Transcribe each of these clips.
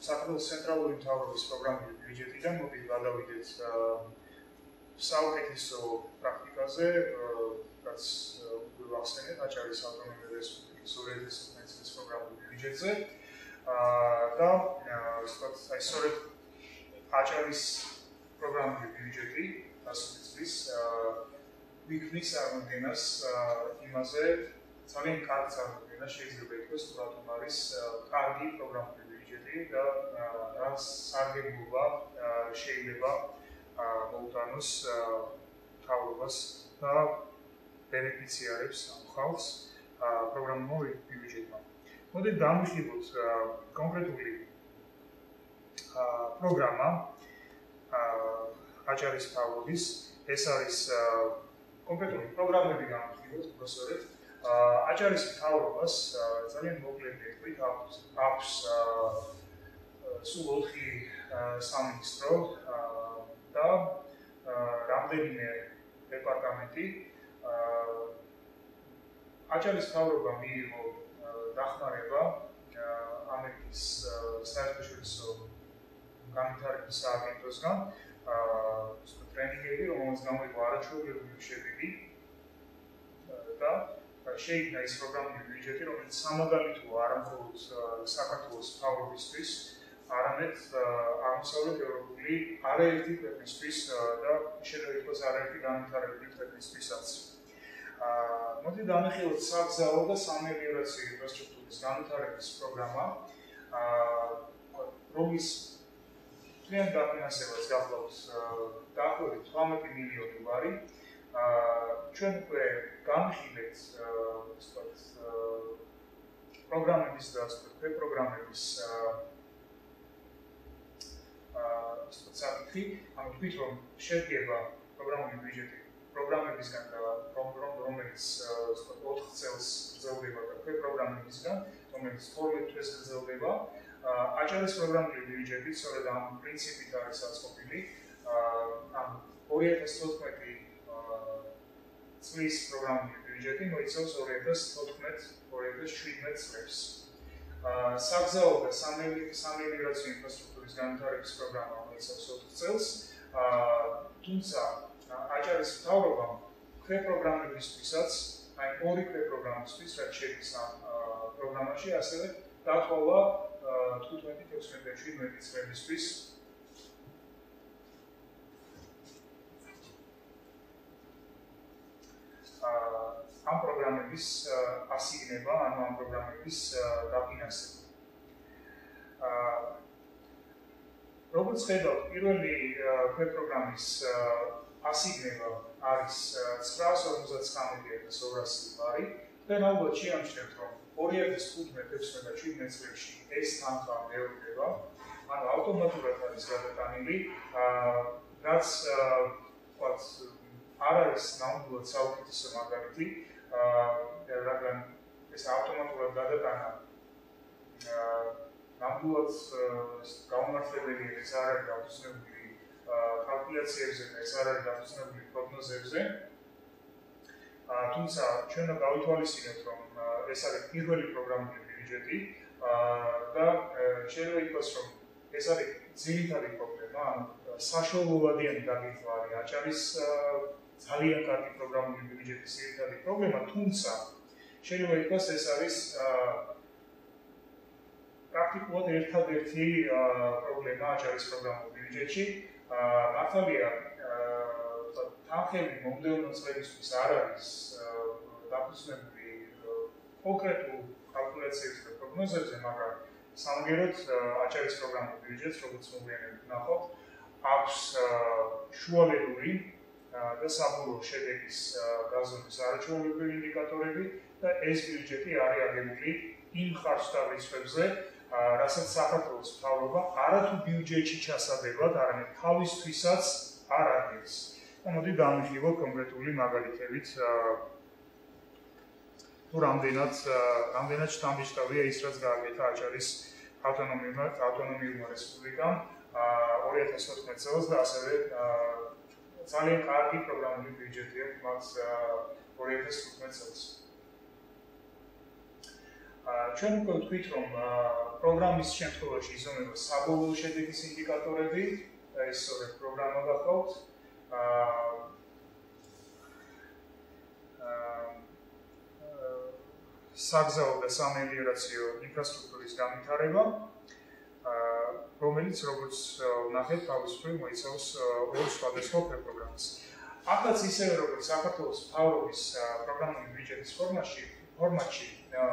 საქართველოს ცენტრალური მთავრობის პროგრამული ბიუჯეტიდან მოდით გადავიდეთ საუკეთესო პრაქტიკაზე, რაც უკვე ვახსენეთ აჭარის ავტონომიური რესპუბლიკის 2019 წლის პროგრამულ ბიუჯეტზე და აი სწორედ აჭარის პროგრამული ბიუჯეტი გასული წლის ვიქმნის წარმოდგენას იმაზე ძალიან კარგ წარმოდგენას შეიძლება ითქვას თუ რატომ არის კარგი პროგრამული ბიუჯეტი და რა სარგებლობა შეიძლება მოუტანოს მთავრობას და ბენეფიციარებს ამ ხალხს პროგრამულ ბიუჯეტმა. მოდით დავმიხილოთ კონკრეტული პროგრამა აჭარის მთავრობის. ეს არის კონკრეტული პროგრამები გამოვხილოთ უბრალოდ. აჭარის მთავრობას ძალიან მოკლედ ვეთქვით, აქვს სულ 4 სამინისტრო და რამდენიმე დეპარტამენტი. აჭარის მთავრობა მიიღო დახმარება ამერიკის საერთაშორისო განვითარების სააგენტოსგან, ტრენინგები, რომელსაც გამოიყო არაჩვეულებრივი შედეგი და შეიქმნა ის პროგრამული ბიუჯეტი, რომელიც სამაგალითოა არა მხოლოდ საქართველოს მთავრობისთვის, არამედ აღმოსავლეთ ევროპული არაერთი ქვეყნისთვის და შეიძლება ითქვას არაერთი განვითარებული ქვეყნისთვისაც. მოდით დავმეხილოთ საგზაო და სამელიორაციო ინფრასტრუქტურის განვითარების პროგრამა, რომლის მთლიან დაფინანსებას გახლავთ დაახლოებით 18 მილიონი ლარი. ჩვენ უკვე გამიხილეთ პროგრამების და პროგრამების საკითხი, ანუ თქვით რომ შედგება პროგრამული ბიუჯეტი პროგრამებისგან და რომელიც 4 წელს გრძელდება და პროგრამებისგან, რომელიც 12 თვეს გრძელდება. აჭარის პროგრამული ბიუჯეტი სწორედ ამ პრინციპით არის აწყობილი. ამ 2014 წლის პროგრამული ბიუჯეტი მოიცავს 2014-2017 წლებს. საგზაო და სამელიორაციო ინფრასტრუქტურის განვითარების პროგრამა მოიცავს 4 წელს, თუმცა აჭარის მთავრობამ ქვეპროგრამებისთვისაც, აი 2 ქვეპროგრამისთვის, რაც შედის ამ პროგრამაში, ასევე დათვალა 15-17 წლებისთვის. ამ პროგრამების ასიგნება, ანუ ამ პროგრამების დაფინანსება. როგორც ხედავთ, პირველი ქვეპროგრამის ასიგნება არის 959,200 ლარი. თქვენ ალბათ შეამჩნევთ, რომ 2015-16 წლებში ეს თანხა მეორდება, ანუ ავტომატურად არის გადატანილი, რაც ვთქვათ, არ არის ნამდვილად საუკეთესო მაგალითი, რადგან ეს ავტომატურად გადატანა ნამდვილად გაუმართლებელია, ეს არ არის დაფუძნებული კალკულაციებზე და ეს არ არის დაფუძნებული პროგნოზებზე. თუმცა ჩვენ გავითვალისწინებთ, რომ ეს არის პირველი პროგრამული ბიუჯეტი და შეიძლება ითქვას, რომ ეს არის ძირითადი პრობლემა, ანუ საშუალებიანი გაგიწყვა არის აჭარის ძალიან კარგი პროგრამული ბიუჯეტის ძირითადი პრობლემა, თუმცა შეიძლება ითქვას, ეს არის პრაქტიკულად ერთადერთი პრობლემა აჭარის პროგრამულ ბიუჯეტში. მართალია, თანხები მომდევნო წლებისთვის არ არის დაფუძნებული კონკრეტულ კალკულაციებზე და პროგნოზებზე, მაგრამ სამაგეროდ აჭარის პროგრამულ ბიუჯეტს, როგორც მოგვიანებით ვნახავთ, აქვს შუალედური და საბოლოო შედეგის გაზრდის არაჩვეულებრივი ინდიკატორები და ეს ბიუჯეტი არის აგებული იმ ხარჯ-თავისუფლებზე, რასაც საქართველოს მთავრობა არათუ ბიუჯეტში ჩასადებად, არამედ თავისთვისაც არ აღებს. მოდით დავმიხილოთ კონკრეტული მაგალითებით, თუ რამდენად შთამბეჭდავია ის, რაც გააკეთა აჭარის ავტონომიურმა რესპუბლიკამ 2014 წელს და ასევე ძალიან კარგი პროგრამული ბიუჯეტი აქვს მათ 2015 წელს. ჩვენ უკვე ვთქვით, რომ პროგრამის შემთხვევაში იზომება საბოლოო შედეგის ინდიკატორები, ეს სწორედ პროგრამა გახავთ. საგზაო და სამელიორაციო ინფრასტრუქტურის განვითარება, რომელიც როგორც ვნახეთ, თავისუფლად მოიცავს ორ სხვადასხვა პროგრამას. ახაც ისევე როგორც საქართველოს მთავრობის პროგრამული ბიუჯეტის ფორმატში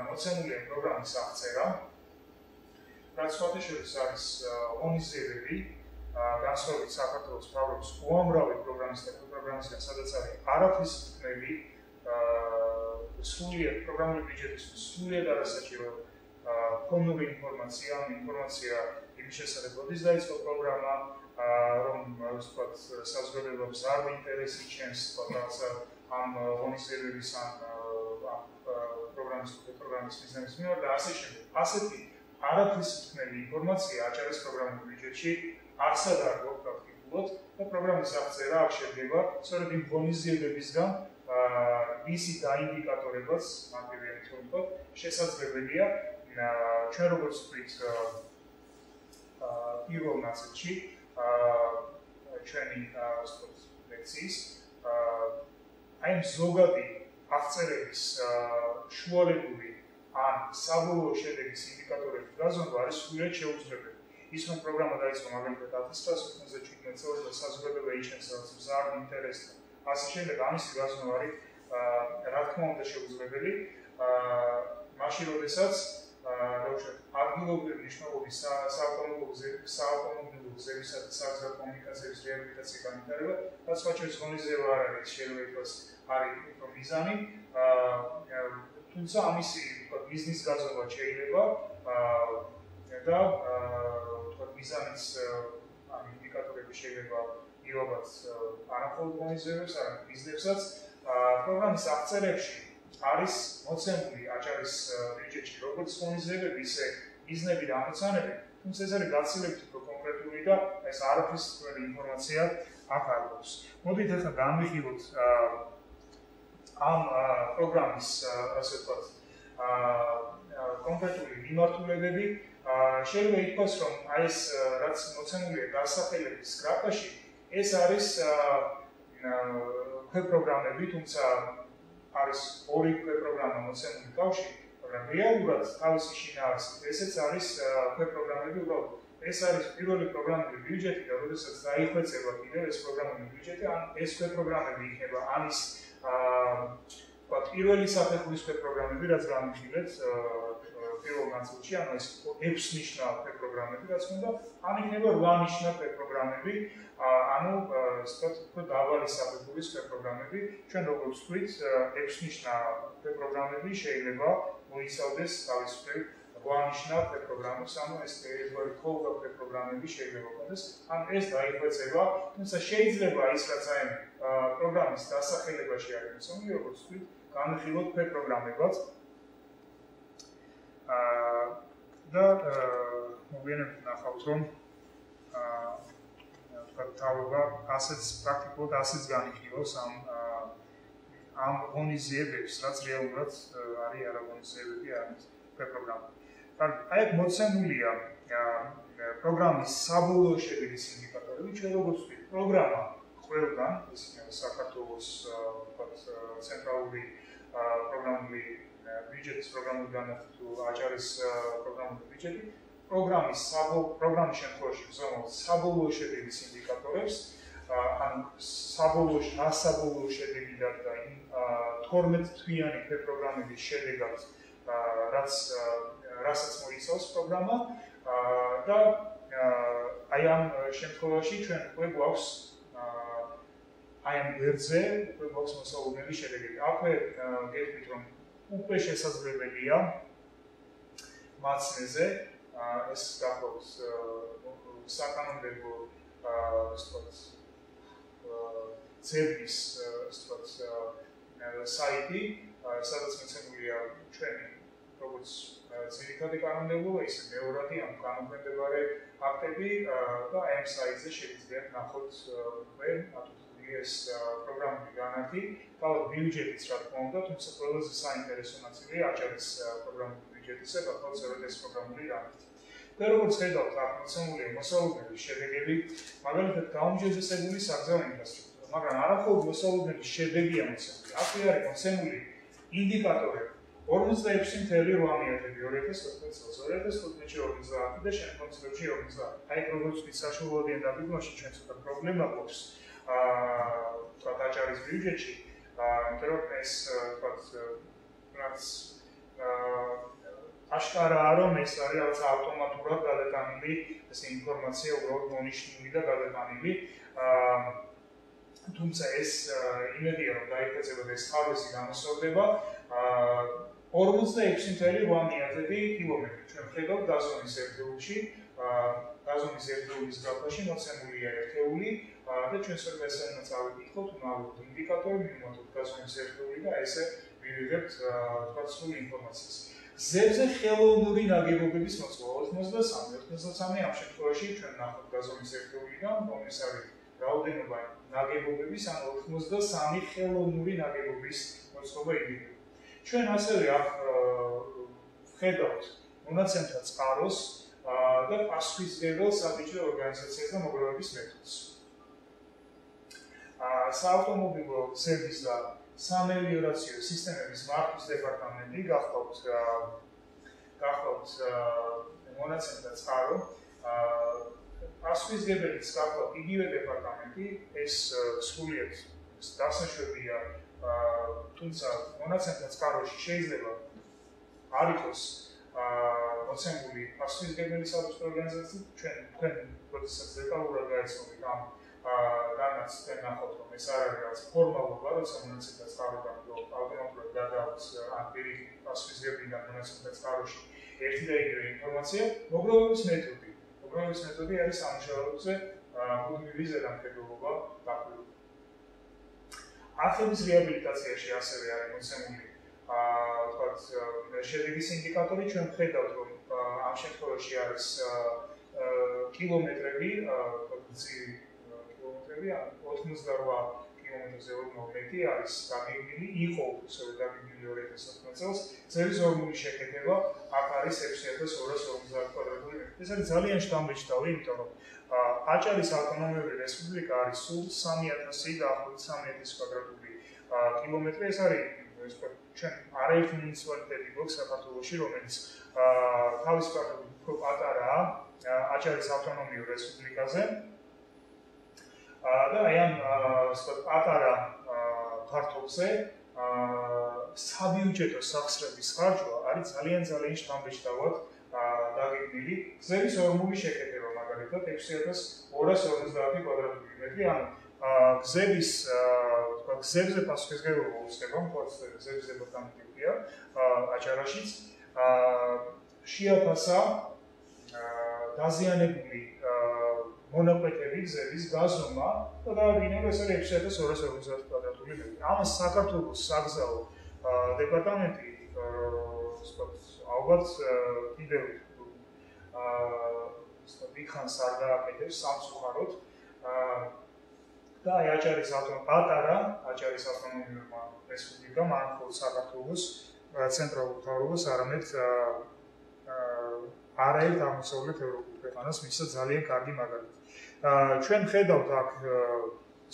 მოცემულია პროგრამის აღწერა, რაც სხვადასხვა არის ღონისძიებები, განსხვავებით საქართველოს მთავრობის უამრავი პროგრამის და პროგრამისგან, სადაც არის არაფრის მქონელი სრულიად პროგრამული ბიუჯეტის სრულიად არასაჭირო ფონური ინფორმაცია, ინფორმაცია იმის შესახებ, როდის დაიწყო პროგრამა, რომ ვთქვათ, საზოგადოებას არ ინტერესი ჩემს რაღაცა ამ ღონისძიებების ან პროგრამის მიზნების მიმართ და ასე შემდეგ. ასეთი არაფრის მქონელი ინფორმაცია აჭარბებს პროგრამულ ბიუჯეტში არსად არ გვაქვს პრაქტიკულად და პროგრამის აღწერა აქ შედგება სწორედ იმ ღონისძიებებისგან, მისი დაინდიკატორებაც მაგერია თქო, შესაძლებელია ჩვენ როგორც ვთქვით პირველ ნაწილში ჩვენი ლექციის აი ამ ზოგადი აღწერების შუალედური ან საბოლოო შედეგის ინდიკატორების გაზომვა არის სრულიად შეუძლებელი. ის რომ პროგრამა დაიწყო მაგალითად 1997 წელს და საზოგადოება იჩენს რაღაც მზარ ინტერესს ასე შემდეგ ამისი გაზომვა არის რა თქმა უნდა შეუძლებელი მაშინ როდესაც ადგილობრივი მნიშვნელობის საავტომობილო გზებისა და საგზაო კომუნიკაციების რეაბილიტაცია განვითარება, რაც სხვაჩვენს ღონისძიება არ არის, შეიძლება ითქვას არის უფრო მიზანი, თუმცა ამისი ბიზნეს გაზომვა შეიძლება და ვთქვათ მიზანის ამ ინდიკატორები შეიძლება ივაბათ არამხოლოდ ღონისძიებებს, არამედ ბიზნესსაც პროგრამის აღწერებში არის მოცემული აჭარის ბიუჯეტში როგორც ღონისძიებები, ისე მიზნები და ამოცანები, თუმცა ეს არის გაცილებით უფრო კონკრეტული და ეს არაფრის მქონელი ინფორმაცია აქ არ გვაქვს. მოდით ახლა განვიხილოთ ამ პროგრამის ასე ვთქვათ კონკრეტული მიმართულებები. შეიძლება ითქვას, რომ აი ეს რაც მოცემულია დასახელების გრაფაში, ეს არის ქვეპროგრამები, თუმცა არის ორი ქვეპროგრამა მოცემული კავშირი, მაგრამ რეალურად თავისი შინაარსით ესეც არის ქვეპროგრამები უბრალოდ. ეს არის პირველი პროგრამული ბიუჯეტი და როდესაც დაიხვეწება კიდევ ეს პროგრამული ბიუჯეტი, ან ეს ქვეპროგრამები იქნება ამის პირველი საფეხურის ქვეპროგრამები, რაც განვიხილეთ პირველ ნაწილში, ანუ ეს 6 ნიშნა ქვეპროგრამები, რაც უნდა, ან იქნება 8 ნიშნა ქვეპროგრამები, ანუ უფრო დაბალი საფეხურის ქვეპროგრამები. ჩვენ როგორც ვთქვით, 6 ნიშნა ქვეპროგრამები შეიძლება მოიცავდეს თავისუფლად 8 ნიშნა ქვეპროგრამებს, ანუ ეს ერთგვარი ხოლმე ქვეპროგრამები შეიძლება იყოს, ან ეს დაიხვეწება, თუმცა შეიძლება ის რაც აი პროგრამის დასახელებაში არის მოცემული, როგორც ვთქვით, განვიხილოთ ქვეპროგრამებად. და მოგვიანებით ნახავთ, რომ თავობა ასეც პრაქტიკულად ასეც განიხილავს ამ ღონისძიებებს, რაც რეალურად არის არაღონისძიებები, არის ქვეპროგრამები. აი აქ მოცემულია პროგრამის საბოლოო შედეგის ინდიკატორები, ჩვენ როგორც ვთქვით, პროგრამა ყველგან, ეს საქართველოს ცენტრალური პროგრამული ბიუჯეტის პროგრამული განათლება თუ აჭარის პროგრამული ბიუჯეტი პროგრამის შემთხვევაში გზავნილ საბოლოო შედეგის ინდიკატორებს, ანუ საბოლოო შედეგი და 12 თვიანი ქვეპროგრამების შედეგად, რასაც მოიცავს პროგრამა და აი ამ შემთხვევაში ჩვენ უკვე გვაქვს აი ამ გვერდზე უკვე გვაქვს მოსალოდნელი შედეგები. აქვე გეტყვით, რომ უკვე შესაძლებელია მაცნეზე ეს გახობს საკანონმდებლო ძებნის საიტი, სადაც მოცემულია ჩვენი როგორც ძირითადი კანონმდებლო, ისე მეორადი ამ კანონმდებლარე აქტები და ამ საიტზე შეგიძლიათ ნახოთ უკვე ეს პროგრამული განათლება, თავად ბიუჯეტიც რა თქმა უნდა, თუმცა ყველაზე საინტერესო ნაწილია აჭარის პროგრამული ბიუჯეტისა გახლავთ სწორედ ეს პროგრამული რამეთი. და როგორც ხედავთ, აქ მოცემულია მოსალოდნელი შედეგები, მაგალითად გაუმჯობესებული საგზაო ინფრასტრუქტურა, მაგრამ არამხოლოდ მოსალოდნელი შედეგია მოცემული. აქ არის მოცემული ინდიკატორები 46.8 2014 წელს, 2015-ში 50 და შემდგომ წლებში 50. აი როგორც ვთქვით, საშუალოდიან დაგეგმვაში ჩვენ ცოტა პრობლემა გვაქვს აჭარის ბიუჯეტში, იმიტომ რომ ეს რაც აშკარაა, რომ ეს არის რაღაც ავტომატურად გადატანილი ეს ინფორმაცია, უბრალოდ მონიშნული და გადატანილი. თუმცა ეს იმედია, რომ დაიხვეწება და ეს ხარვესი გამოსწორდება 46.8 კილომეტრი. ჩვენ ხედავთ გაზონის ერთეულში, გაზონის ერთეულის გრაფაში მოცემულია ერთეული და ჩვენ სერვერზე წავიკითხოთ, უნავებთ ინდიკატორი, მივმოწმოთ გაზონის ერთეული და ესე მივიღებთ სრული ინფორმაციას. ზევზე ხელოვნური ნაგებობების მოწყობა 83 ამ შემთხვევაში ჩვენ ნახავთ გაზონის ერთეულიდან, რომელიც არის რაოდენობა ნაგებობების, ან 83 ხელოვნური ნაგებობის მოწყობა იგივე. ჩვენ ასევე აქ ვხედავთ მონაცემთა წყაროს და პასუხისმგებელ საბიჭო ორგანიზაციას და მოგროვების მეთოდს. საავტომობილო გზების და სამელიორაციო სისტემების მართვის დეპარტამენტი გახლავთ მონაცემთა წყარო. პასუხისმგებელიც გახლავთ იგივე დეპარტამენტი, ეს სრულიად დასაშვებია, თუმცა მონაცემთა წყაროში შეიძლება არ იყოს მოცემული პასუხისმგებელი საბჭოთა ორგანიზაცია. თქვენ როდესაც დეტალურად გაიცნობით ამ რამაც თქვენ ნახავთ, რომ ეს არ არის რაღაც ფორმალობა, როცა მონაცემთა წყაროდან ავტომატურად გადააქვს ან პირიქით პასუხისმგებლიდან მონაცემთა წყაროში ერთი და იგივე ინფორმაცია. მოგროვების მეთოდი. მოგროვების მეთოდი არის სამუშაოზე მუდმივი ზედამხედველობა დაყრდნობით. არხების რეაბილიტაციაში ასევე არის მოცემული შედეგის ინდიკატორი. ჩვენ ვხედავთ, რომ ამ შემთხვევაში არის კილომეტრები, კილომეტრები 88 კილომეტრზე 40 არის დაგეგმილი, იყო უბრალოდ დაგეგმილი 2014 წელს. ძელის ორმული შეკეთება აქ არის 6250 კვადრატული მეტრი. ეს არის ძალიან შთამბეჭდავი, იმიტომ რომ აჭარის ავტონომიური რესპუბლიკა არის სულ 3000 დაახლოებით 3000 კვადრატული კილომეტრი. ეს არის ჩვენ არაერთი მუნიციპალიტეტი გვაქვს საქართველოში, რომელიც თავის პარტებით უფრო პატარაა აჭარის ავტონომიურ რესპუბლიკაზე. და აი ამ პატარა ფართობზე საბიუჯეტო სახსრების ხარჯვა არის ძალიან შთამბეჭდავად დაგეგმილი. გზების ორმული შეკეთება მაგალითად 6250 კვადრატული მეტრი, ანუ გზებზე პასუხისმგებლობა უწყება მხოლოდ გზების დეპარტამენტია აჭარაშიც. შეაფასა დაზიანებული მონაკვეთები გზების გაზომა და დაადგინა, რომ ეს არის 6250 კვადრატული მეტრი. ამას საქართველოს საგზაო დეპარტამენტი ალბათ კიდევ ვიხანს არ გააკეთებს სამწუხაროდ და აი აჭარის პატარა აჭარის ავტონომიურმა რესპუბლიკამ არ მხოლოდ საქართველოს ცენტრალურ მთავრობას, არამედ არაერთ აღმოსავლეთ ევროპულ ქვეყანას მისცა ძალიან კარგი მაგალითი. ჩვენ ხედავთ აქ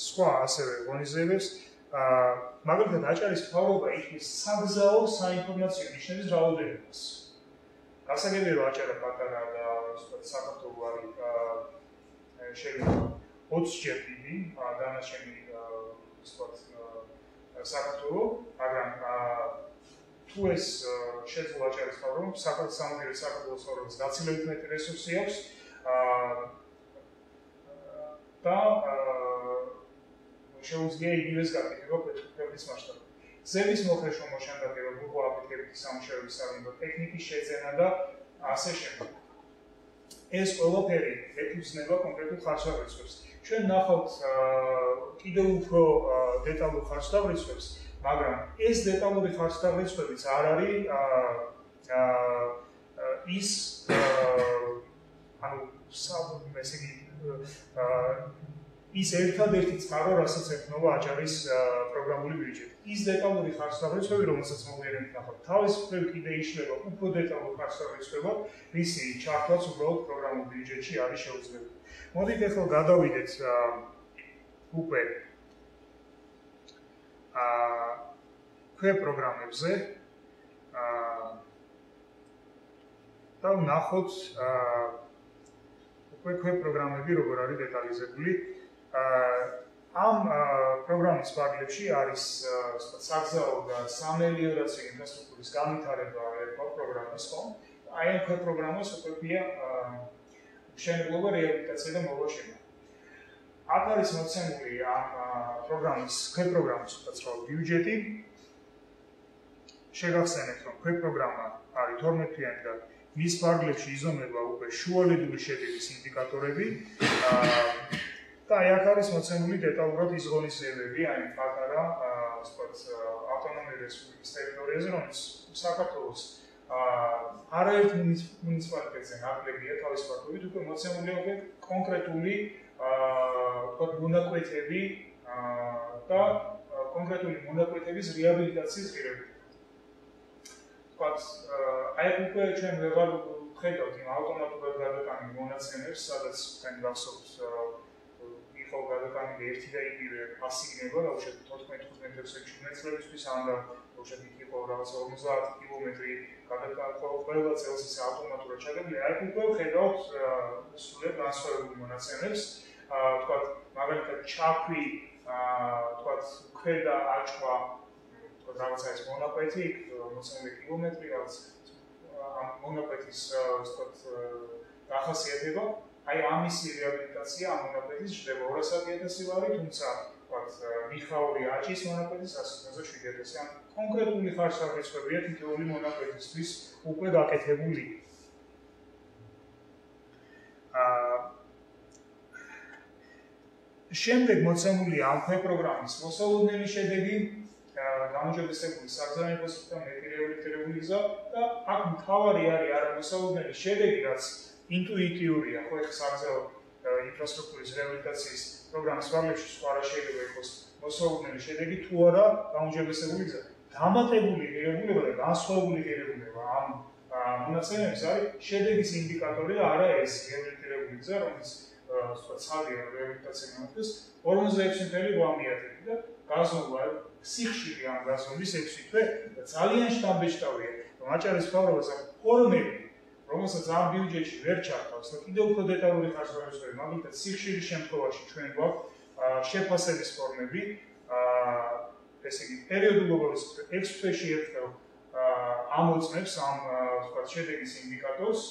სხვა ასევე ღონისძიებებს, მაგალითად აჭარის მთავრობა იხდის საგზაო საინფორმაციო ნიშნების რაოდენობას. გასაგებია, რომ აჭარა პატარა და საქართველო არის შეიძლება 20 ჯერ დიდი დანარჩენი საქართველო, მაგრამ თუ ეს შეძლო აჭარის მთავრობამ, საქართველოს მთავრობას გაცილებით მეტი რესურსი აქვს და შეუძლია იგივეს გაკეთება ქვეყნის მასშტაბით. გზების მოხერხვა მოშენდადება, ბურღვა აფეთქებითი სამუშაოების სარდლობა, ტექნიკის შეძენა და ასე შემდეგ. ეს ყველაფერი ეფუძნება კონკრეტულ ხარჯდავრიცხვებს. ჩვენ ნახავთ კიდევ უფრო დეტალურ ხარჯდავრიცხვებს, მაგრამ ეს დეტალური ხარჯდავრიცხვებიც არ არის ის ანუ ესე იგი ის ერთადერთი წყარო, რასაც ექნობა აჭარის პროგრამული ბიუჯეტი. ის დეტალური ხარჯ-დაბეჭდები, რომელსაც მოგვიანებით ნახავთ, თავის მხრივ კიდე იშლება უფრო დეტალურ ხარჯ-დაბეჭდებად, რისი ჩართვაც უბრალოდ პროგრამულ ბიუჯეტში არის შეუძლებელი. მოდით ახლა გადავიდეთ უკვე ქვეპროგრამებზე და ვნახოთ უკვე ქვეპროგრამები როგორ არის დეტალიზებული. ამ პროგრამის ფარგლებში არის საგზაო და სამელიორაციო ინფრასტრუქტურის განვითარება ერთხელ პროგრამას ხომ. აი ამ ქვეპროგრამას უკვე მშენებლობა, რეალიზაცია და მოლოშება. აქ არის მოცემული ამ პროგრამის ქვეპროგრამის ბიუჯეტი. შეგახსენებთ, რომ ქვეპროგრამა არის 12-იანი და მის ფარგლებში იზომება უკვე შუალედური შედეგის ინდიკატორები. და აი აქ არის მოცემული დეტალურად ის ღონისძიებები, აი პატარა ავტონომიური რესპუბლიკის ტერიტორიაზე, რომელიც საქართველოს არაერთ მუნიციპალიტეტზე ნაკლებია თავის ფარგლებით, უკვე მოცემულია კონკრეტული მონაკვეთები და კონკრეტული მონაკვეთების რეაბილიტაციის ღირებულება. აი აქ უკვე ჩვენ ვეღარ ვხედავთ იმ ავტომატურად გადატანილ მონაცემებს, სადაც თქვენ გახსოვთ იყო გადატანილი ერთი და იგივე ასიგნება, უშუალოდ 14-15 წლებისთვის, ან უშუალოდ იყო რაღაც 50 კილომეტრი გადატანა ყველა წელს ის ავტომატურად ჩადებული. აი აქ უკვე ვხედავთ სრულად განსხვავებულ მონაცემებს, თქვათ მაგალითად ჩაქვი, თქვათ ქვედა აჭყვა, თქვათ რაღაცა ეს მონაკვეთი, მოცემული კილომეტრი, რაღაც ამ მონაკვეთის თქვათ დახასიათება. აი ამისი რეაბილიტაცია ამ მონაკვეთის ხდება 200.000 ლარი, თუმცა თქვათ მიხაური აჭის მონაკვეთის 127.000. ან კონკრეტული ხარჯ-დაბეჭდებია თითოეული მონაკვეთისთვის უკვე გაკეთებული. შემდეგ მოცემულია ამ ქვეპროგრამის მოსალოდნელი შედეგი, გამოჯობესებული საგზაო ინფრასტრუქტურა, მეტეოროლოგიური გზა და აქ მთავარი არის არა მოსალოდნელი შედეგი, რაც ინტუიტიურია, ხო ეს საგზაო ინფრასტრუქტურის რეაბილიტაციის პროგრამის ფარგლებში სხვა რა შეიძლება იყოს მოსალოდნელი შედეგი თუ არა გამოჯობესებული გზა. დამატებული ღირებულება და განსხვავებული ღირებულება ამ მონაცემების არის შედეგის ინდიკატორი და არა ეს რეაბილიტირებული გზა, რომელიც სოციალურ რეაბილიტაციას მოხდეს 46.8 და გაზომვა სიხშირე ამ გაზომვის 6 თვე ძალიან შთამბეჭდავია, რომ აჭარის მთავრობას აქვს ფორმები, რომელსაც ამ ბიუჯეტში ვერ ჩართავს და კიდევ უფრო დეტალური ხარჯ-დაბეჭდები, მაგალითად სიხშირის შემთხვევაში ჩვენ გვაქვს შეფასების ფორმები, ესე იგი პერიოდულობის 6 თვეში ერთხელ ამოწმებს ამ ვთქვათ შედეგის ინდიკატორს,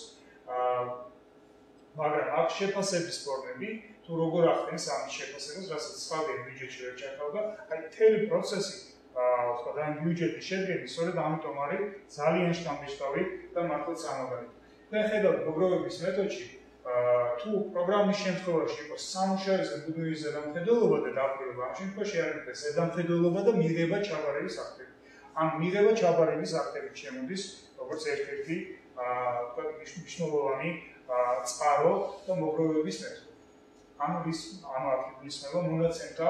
მაგრამ აქ შეფასების ფორმები თუ როგორ ახდენს ამის შეფასებას, რასაც სხვადასხვა ბიუჯეტში ვერ ჩართავდა, აი მთელი პროცესი ვთქვათ ამ ბიუჯეტის შედგენის სწორედ ამიტომ არის ძალიან შთამბეჭდავი და მართლაც ამაღალი. თქვენ ხედავთ მოგროვების მეთოდში, თუ პროგრამის შემთხვევაში იყოს სამუშაოზე მუდმივი ზედამხედველობა და დაფუძნება, ამ შემთხვევაში არ იქნება ზედამხედველობა და მიღება ჩაბარების აქტები. ამ მიღება ჩაბარების აქტები შემოდის როგორც ერთ-ერთი მნიშვნელოვანი წყარო და მოგროვების მეთოდი. ანუ აქ იგულისხმება მონაცემთა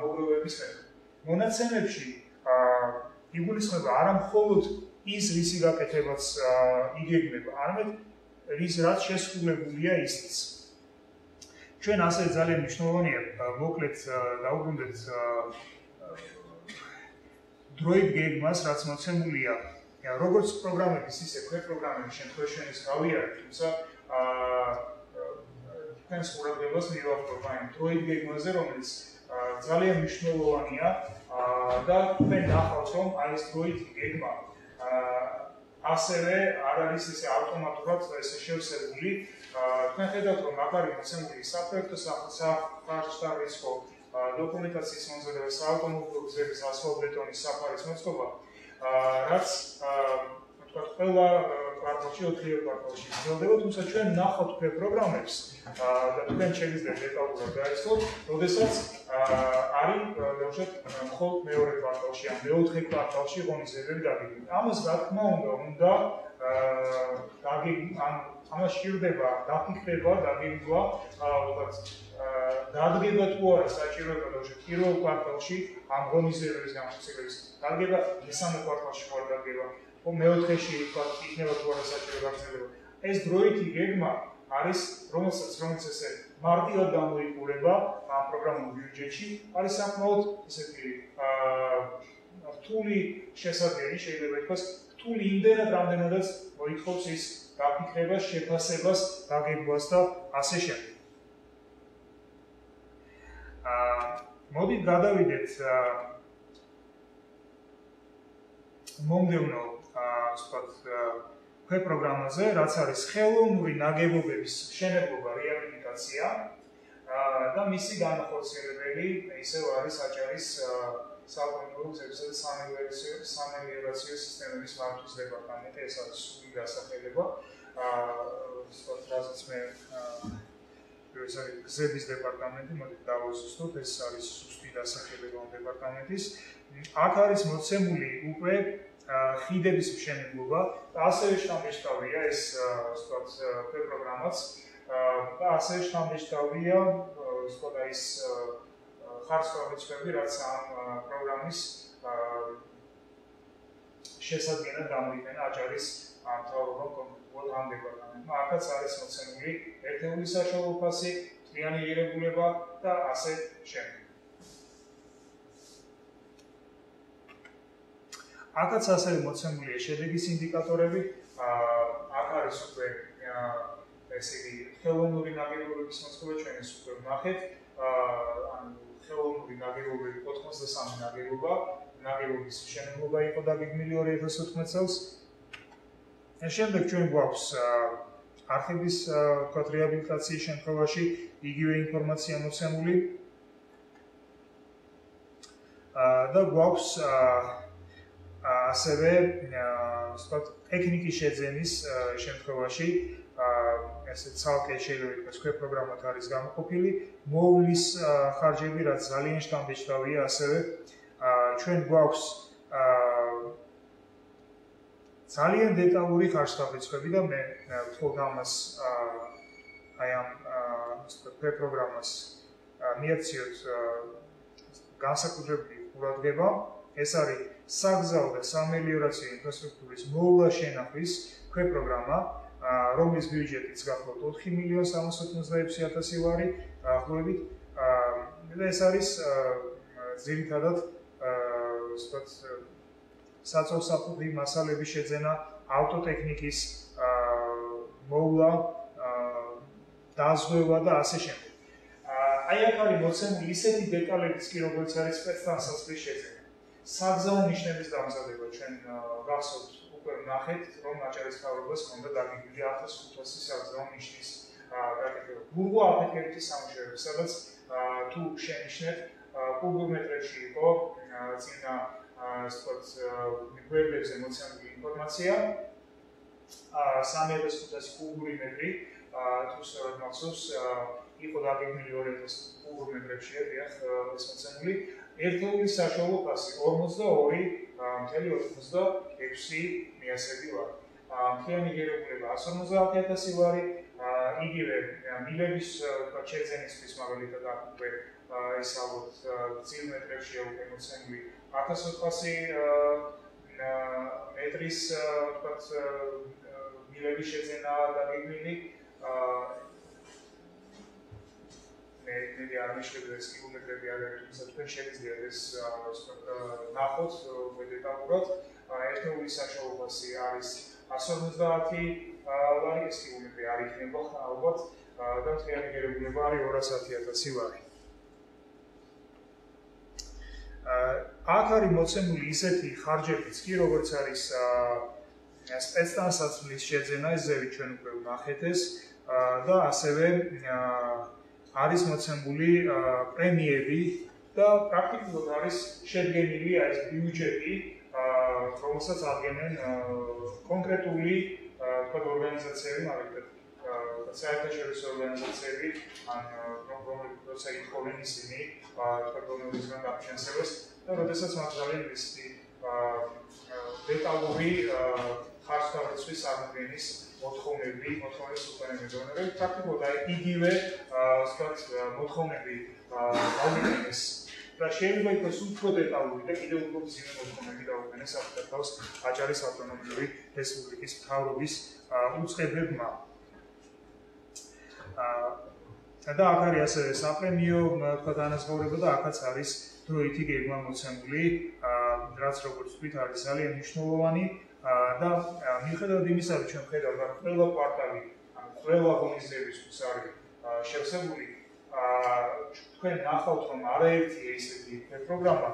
მოგროვების მეთოდი. მონაცემებში იგულისხმება არა მხოლოდ ის რისი გაკეთებაც იგეგმება, არამედ რაც შესრულებულია ისიც. ჩვენ ასე ძალიან მნიშვნელოვანია მოკლედ დაუბრუნდეთ დროით გეგმას, რაც მოცემულია როგორც პროგრამების, ისე ქვეპროგრამების შემთხვევაში ეს გავიარეთ, თუმცა თქვენს ყურადღებას მივახტოვ აი დროით გეგმაზე, რომელიც ძალიან მნიშვნელოვანია და თქვენ ნახავთ, რომ აი ეს დროით გეგმა ასევე არ არის ესე ავტომატურად ესე შევსებული. თქვენ ხედავთ, რომ აქ არის მოცემული საფრთხე სახარჯ-დაბეჭდვა, დოკუმენტაციის მომზადება, საავტომობილო გზების ასფალტბეტონის საფარის მოწყობა, რაც თქვათ ყველა კვარტალში 4 კვარტალში გრძელდება, თუმცა ჩვენ ნახავთ პროგრამებს და თქვენ შეგიძლიათ დეტალურად გაიცნოთ, როდესაც არის ბიუჯეტი მხოლოდ მეორე კვარტალში ან მეოთხე კვარტალში ღონისძიებები დაგეგმილი. ამას რა თქმა უნდა ამას სჭირდება დაფიქრება, დაგეგმვა, დადგება თუ არა საჭიროება ბავშვი პირველ კვარტალში ამ ღონისძიებების გამოცდილების დადგება მესამე კვარტალში ხო არ დადგება მეოთხეში იქნება თუ არა საჭირო გაგრძელება ეს დროითი გეგმა არის რომელიც ესე მარტივად გამოიყურება ამ პროგრამულ ბიუჯეტში არის საკმაოდ ესეთი რთული შესაძლებელი შეიძლება ითქვას რთული იმდენად რამდენადაც მოითხოვს ის დაფიქრებას, შეფასებას, დაგეგმვას და ასე შემდეგ. მოდით გადავიდეთ მომდევნო ქვეპროგრამაზე, რაც არის ხელოვნური ნაგებობების მშენებლობა, რეაბილიტაცია და მისი განახორციელებელი ისევ არის აჭარის საკონტროლო გზებისა და სამელიორაციო სისტემების მართვის დეპარტამენტი, ეს არის სული დასახელება, რასაც მე ეს არის გზების დეპარტამენტი, მოდით დავაზუსტოთ, ეს არის სუსტი დასახელება ამ დეპარტამენტის. აქ არის მოცემული უკვე ხიდების მშენებლობა და ასევე შთამბეჭდავია ეს პროგრამაც და ასევე შთამბეჭდავია ის ხარისხები, რაც ამ პროგრამის შესადგენად გამოიყენა აჭარის მთავრობამ კონკრეტულად ამ დეპარტამენტმა. აქაც არის მოცემული ერთეული საშუალო ფასი, მთლიანი ღირებულება და ასე შემდეგ. აქაც ასევე მოცემულია შედეგის ინდიკატორები, აქ არის უკვე ესე იგი ხელოვნური ნაგებობების მოწყობა, ჩვენ ეს უკვე ვნახეთ, ხელოვნური ნაგებობები 83 ნაგებობის მშენებლობა იყო დაგეგმილი 2014 წელს. შემდეგ ჩვენ გვაქვს არხების რეაბილიტაციის შემთხვევაში იგივე ინფორმაცია მოცემული და გვაქვს ასევე ტექნიკის შეძენის შემთხვევაში ესე ცალკე შეიძლება ითქვას ქვეპროგრამად არის გამოყოფილი მოვლის ხარჯები რაც ძალიან შთამბეჭდავია ასევე ჩვენ გვაქვს ძალიან დეტალური ხარჯთაბეჭდები და მე ვთქვათ ამას აი ამ ქვეპროგრამას მიაქციოთ განსაკუთრებული ყურადღება ეს არის საგზაო და სამელიორაციო ინფრასტრუქტურის მოვლა შენახვის ქვეპროგრამა რომლის ბიუჯეტიც გახლავთ 4.386.000 ლარი დაახლოებით და ეს არის ძირითადად ვთქვათ საწოლსაფუძვი მასალების შეძენა ავტოტექნიკის მოვლა დაზღვევა და ასე შემდეგ. აი აქ არის მოცემული ისეთი დეტალებიც კი როგორც არის სპეცტანსაცმლის შეძენა. საგზაო ნიშნების დამზადება ჩვენ გახსოვთ უკვე ვნახეთ რომ აჭარის მთავრობას ჰქონდა დაგეგმილი 1500 საგზაო ნიშნის გაკეთება. გურგო აფეთქებითი სამუშაოები, სადაც თუ შენიშნეთ კუბომეტრებში იყო წინა გვერდებზე მოცემული ინფორმაცია 3500 კუბური მეტრი თუ სწორად მახსოვს იყო დაგეგმილი 2000 კუბომეტრებში დიახ ეს მოცემული ერთეული საშუალო ფასი 42.86 მიასები ლარი. მთლიანი ღირებულება 150.000 ლარი, იგივე მილების შეძენისთვის მაგალითად აქ უკვე ის ალბათ წილმეტრებში უკვე მოცემული 1400 მეტრის ვთქვათ მილების შეძენა დაგეგმილი მე არ მიშლებდა ეს კილომეტრები არ არის, თუმცა თქვენ შეგიძლიათ ეს ნახოთ დეტალურად. ერთეული საშუალო ფასი არის 150 ლარი, ეს კილომეტრი არ იქნება ალბათ და მთლიანი ღირებულება არის 210.000 ლარი. აქ არის მოცემული ისეთი ხარჯებიც კი, როგორც არის სპეცტანსაცმლის შეძენა, ეს ზევით ჩვენ უკვე ვნახეთ ეს და ასევე არის მოცემული პრემიები და პრაქტიკულად არის შედგენილი ეს ბიუჯეტი, რომელსაც ადგენენ კონკრეტული ორგანიზაციები, მაგალითად საერთაშორისო ორგანიზაციები, ან როცა ითხოვენ ისინი რომელისგან დაფინანსებას და როდესაც მათ ძალიან ისეთი დეტალური ხარჯთაბეჭდვის წარმოდგენის მოთხოვნების უკანონმდებლობები პრაქტიკულად აი იგივე მოთხოვნები გავიგეს და შეიძლება იყოს უფრო დეტალური და კიდევ უფრო მძიმე მოთხოვნები დაუყენეს საქართველოს აჭარის ავტონომიური რესპუბლიკის მთავრობის უწყებებმა. და აქ არის ასევე საპრემიო განაზღაურება და აქაც არის დროითი გეგმა მოცემული, რაც როგორც ვთქვით არის ძალიან მნიშვნელოვანი და მიუხედავად იმისა, რომ ჩვენ ხედავთ რა ყველა კვარტალი, ყველა ღონისძიებისთვის არის შევსებული, თქვენ ნახავთ, რომ არაერთი ესეთი პროგრამა,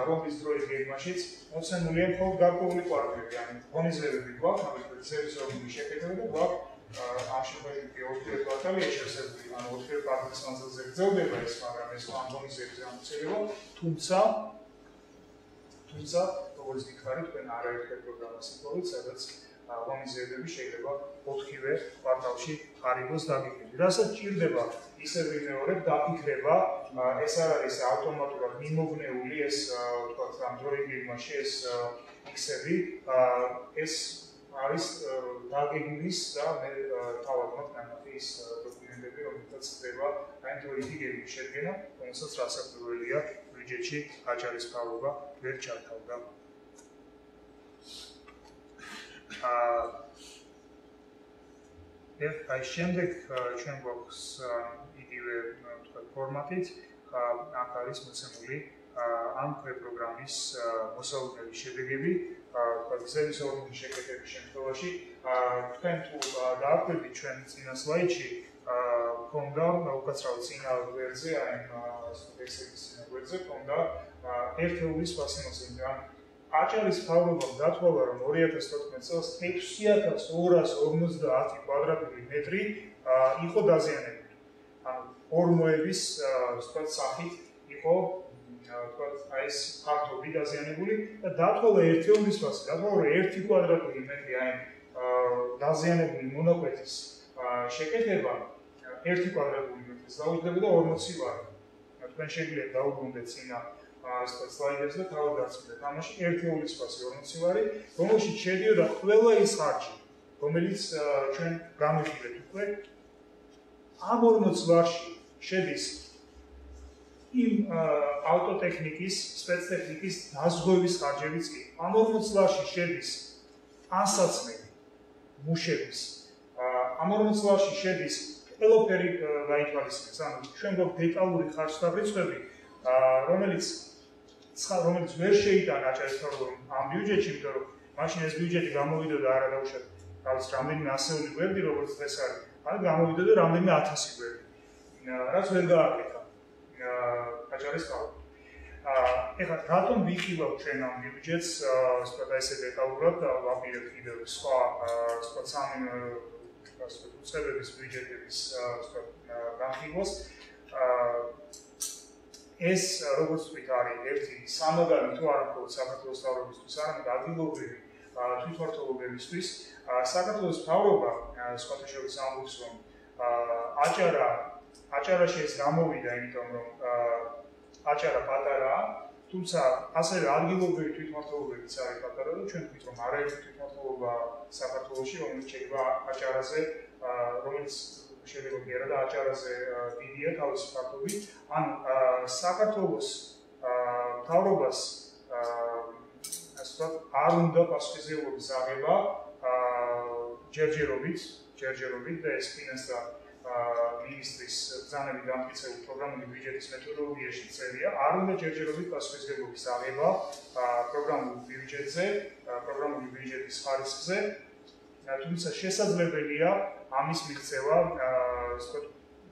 რომლის დროის გეგმაშიც მოცემულია მხოლოდ გარკვეული კვარტალები, ანუ ღონისძიებები გვაქვს, მაგალითად სერვისორული შეკეთება და გვაქვს ამ შემთხვევაში ოთხივე კვარტალი შევსებული, ანუ ოთხივე კვარტალის მანძილზე გრძელდება ეს, მაგრამ ეს ღონისძიების გამოცდილება, თუმცა როგორც გითხარით, თქვენ არაერთი პროგრამას იპოვეთ, სადაც ღონისძიებები შეიძლება ოთხივე კვარტალში ღარიბოს დაგიგებთ. რასაც ჭირდება, ისევ ვიმეორებ, დაფიქრება, ეს არ არის ავტომატურად მიმობნეული ეს, ვთქვათ, ამ დროის გეგმაში ეს იქსები, ეს არის დაგეგმვის და მე თავად მაგნახი ის დოკუმენტები, რომელთაც ხდება აი დროითი გეგმის შედგენა, რომელსაც რასაკვირველია ბიუჯეტში აჭარის მთავრობა ვერ ჩართავდა. აი შემდეგ ჩვენ გვაქვს იგივე ვთქვათ ფორმატით, აქ არის მოცემული ამ პროგრამის მოსალოდნელი შედეგები, ვთქვათ სერვისორული შეკეთების შემთხვევაში, თქვენ თუ დააკვირდით ჩვენ წინა სლაიდში, ქონდა უკაცრავად წინა გვერდზე, აი ექსელის წინა გვერდზე ქონდა ერთეულის ფასიმოსები. აჭარის მთავრობამ დათვალა, რომ 2014 წელს 6250 კვადრატული მეტრი იყო დაზიანებული. ანუ ორმოების ვთქვათ სახით იყო ვთქვათ აი ეს ფართობი დაზიანებული და დათვალა ერთეულის ფასი, დათვალა რომ 1 კვადრატული მეტრი აი დაზიანებული მონაკვეთის შეკეთება 1 კვადრატული მეტრის დაუჯდებოდა 40 ლარი. თქვენ შეგიძლიათ დაუბრუნდეთ წინა სლაიდებს და თავად გაცნობთ. ამაში ერთეულის ფასი 40 ლარი, რომელშიც შედიოდა ყველა ის ხარჯი, რომელიც ჩვენ გამიხილეთ უკვე. ამ 40 ლარში შედის იმ ავტოტექნიკის, სპეცტექნიკის დაზღვევის ხარჯებიც კი. ამ 40 ლარში შედის ანსაცმელი, მუშების. ამ 40 ლარში შედის ყველაფერი გაითვალისწინეს. ანუ ჩვენ გვაქვს დეტალური ხარჯთაბრიცხვები, რომელიც ვერ შეიტანა აჭარის მთავრობამ ამ ბიუჯეტში, იმიტომ რომ მაშინ ეს ბიუჯეტი გამოვიდოდა არა დაუშვათ თავის რამდენიმე ასეული გვერდი, როგორც დღეს არის, არამედ გამოვიდოდა რამდენიმე 1000 გვერდი, რაც ვერ გააკეთა აჭარის მთავრობამ. ეხლა რატომ ვიხილავ ჩვენ ამ ბიუჯეტს, ვთქვათ ესე დეტალურად და ვაპირებ კიდევ სხვა ვთქვათ სამი უწყებების ბიუჯეტების ვთქვათ განხილვას. ეს როგორც ვთქვით არის ერთი სამაგალითო არა მხოლოდ საქართველოს მთავრობისთვის, არამედ ადგილობრივი თვითმმართველობებისთვის. საქართველოს მთავრობა სხვათა შორის ამბობს, რომ აჭარაში ეს გამოვიდა, იმიტომ რომ აჭარა პატარაა, თუმცა ასევე ადგილობრივი თვითმმართველობებიც არის პატარა და ჩვენ ვთქვით, რომ არაერთი თვითმმართველობა საქართველოში, რომელიც შეიძლება აჭარაზე, რომელიც შეიძლება კი არა და აჭარაზე დიდია თავისი ფაქტობი. ანუ საქართველოს მთავრობას ასე ვთქვათ, არ უნდა პასუხისმგებლობის აღება ჯერჯერობით და ეს ფინანსთა მინისტრის ბრძანებით დამტკიცებულ პროგრამული ბიუჯეტის მეთოდოლოგიაში წერია, არ უნდა ჯერჯერობით პასუხისმგებლობის აღება პროგრამულ ბიუჯეტზე, პროგრამული ბიუჯეტის ხარისხზე, თუმცა შესაძლებელია ამის მიღწევა, ვთქვათ,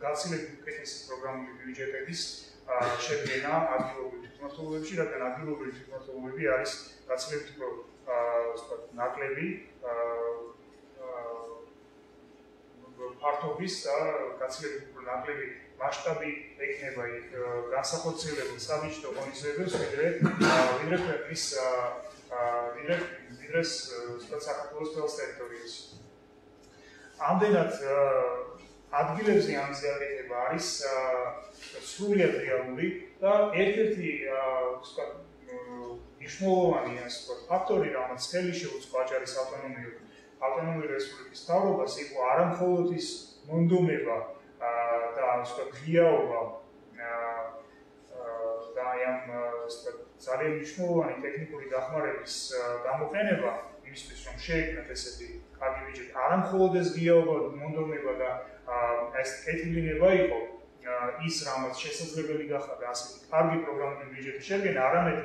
გაცილებით უკეთესი პროგრამული ბიუჯეტების შედგენა ადგილობრივ თვითმმართველობებში, რადგან ადგილობრივი თვითმმართველობები არის გაცილებით უფრო ვთქვათ, ნაკლები ფართობის და გაცილებით უფრო ნაკლები მასშტაბი ექნება იქ განსახორციელებელ საბიუჯეტო ღონისძიებებს, ვიდრე ქვეყნის ვიდრე საქართველოს მთელს ტერიტორიაზე. ამდენად ადგილებზე ამის გაკეთება არის სრულიად რეალური და ერთ-ერთი მნიშვნელოვანი ფაქტორი, რომელიც ხელი შეუწყო აჭარის ავტონომიურ ავტონომიური რესპუბლიკის მთავრობას იყო არამხოლოდ ის მონდომება და ღიაობა და ამ ძალიან მნიშვნელოვანი ტექნიკური დახმარების გამოყენება იმისთვის, რომ შეექმნათ ესეთი კარგი ბიუჯეტი, არამხოლოდ ეს ღიაობა, მონდომება და ეს კეთილინება იყო ის, რამაც შესაძლებელი გახდა ასეთი კარგი პროგრამული ბიუჯეტის შედგენა, არამედ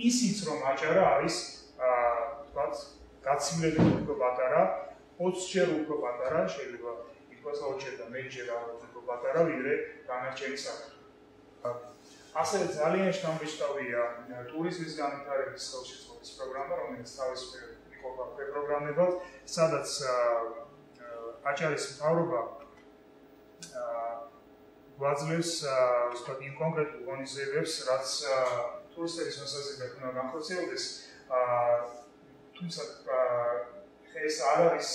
ისიც, რომ აჭარა არის თქვათ გაცილებით უფრო პატარა, 20-ჯერ უფრო პატარა, შეიძლება ითქვას 20-ჯერ და მეტჯერ უფრო პატარა, ვიდრე დანარჩენი საქართველო. ასევე ძალიან შთამბეჭდავია ტურიზმის განვითარების ხელშეწყობის პროგრამა, რომელიც თავისუფლად იყოფა პროგრამებად, სადაც აჭარის მთავრობა გვაძლევს იმ კონკრეტულ ღონისძიებებს, რაც ტურისტების მოსაზრებით უნდა განხორციელდეს, თუმცა ეს არ არის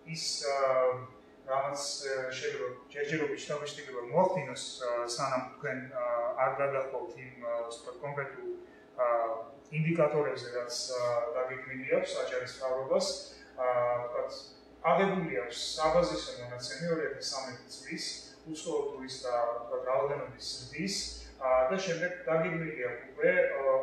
ის რამაც შეიძლება ჯერჯერობით შთამბეჭდილება მოახდინოს, სანამ თქვენ არ გადახვალთ იმ კონკრეტულ ინდიკატორებზე, რაც დაგეგმილი აქვს აჭარის მთავრობას, აღებული აქვს საბაზისო მონაცემი 2013 წლის უცხოურ ტურისტთა რაოდენობის ზრდის და შემდეგ დაგეგმილი აქვს უკვე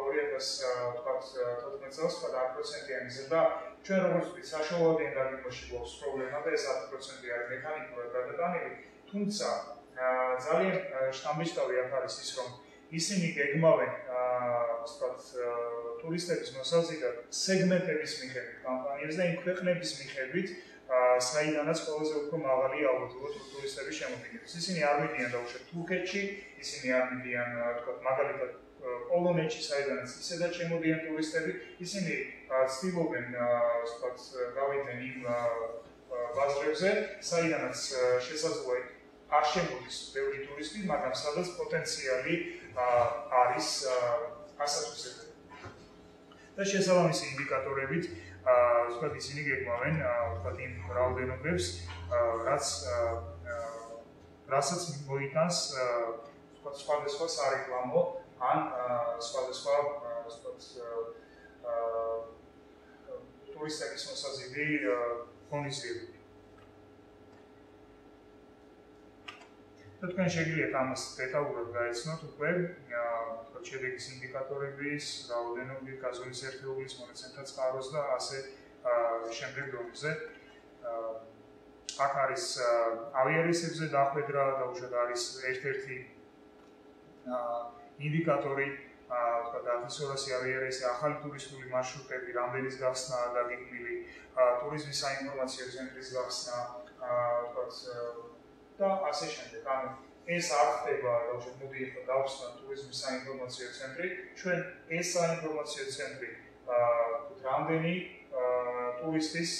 2014 წელს 10%-იანი ზრდა. ჩვენ როგორც ვთქვით, საშუალოებიან დაგეგმვაში გვაქვს პრობლემა და ეს 10% არის მექანიკურად გადატანილი, თუმცა ძალიან შთამბეჭდავი აქ არის ის, რომ ისინი გეგმავენ ტურისტების მოსაზრდად სეგმენტების მიხედვით კამპანიებს და იმ ქვეყნების მიხედვით, საიდანაც ყველაზე უფრო მაღალი ალბათობა ტურისტების შემოგვიგებს. ისინი არ მიდიან დაუშვათ თურქეთში, ისინი არ მიდიან მაგალითად პოლონეთში, საიდანაც ისედაც შემოდიან ტურისტები, ისინი ცდილობენ გავიდნენ იმ ბაზრებზე, საიდანაც შესაძლოა არ შემოდის ბევრი ტურისტი, მაგრამ სადაც პოტენციალი არის ასათვისებელი. და შესაბამისი ინდიკატორებით ისინი გეგმავენ იმ რაოდენობებს, რასაც მოიტანს სხვადასხვა სარეკლამო ან სხვადასხვა ტურისტების მოსაზრდი ღონისძიებები. და თქვენ შეგიძლიათ ამას დეტალურად გაეცნოთ უკვე შედეგის ინდიკატორების, რაოდენობის, გაზონის ერთეულის, მონაცემთა წყაროს და ასე შემდეგ დონეზე. აქ არის ავიარესებზე დახვედრა, დაუშვათ არის ერთ-ერთი ინდიკატორი, თქვათ 1200 ავიარესი, ახალი ტურისტული მარშრუტები, რამდენის გახსნა დაგეგმილი, ტურიზმის საინფორმაციო ცენტრის გახსნა, თქვათ და ასე შემდეგ. ანუ ეს არ ხდება, დაუშვათ მოდი ახლა დავხსნათ ტურიზმის საინფორმაციო ცენტრი, ჩვენ ეს საინფორმაციო ცენტრი რამდენი ტურისტის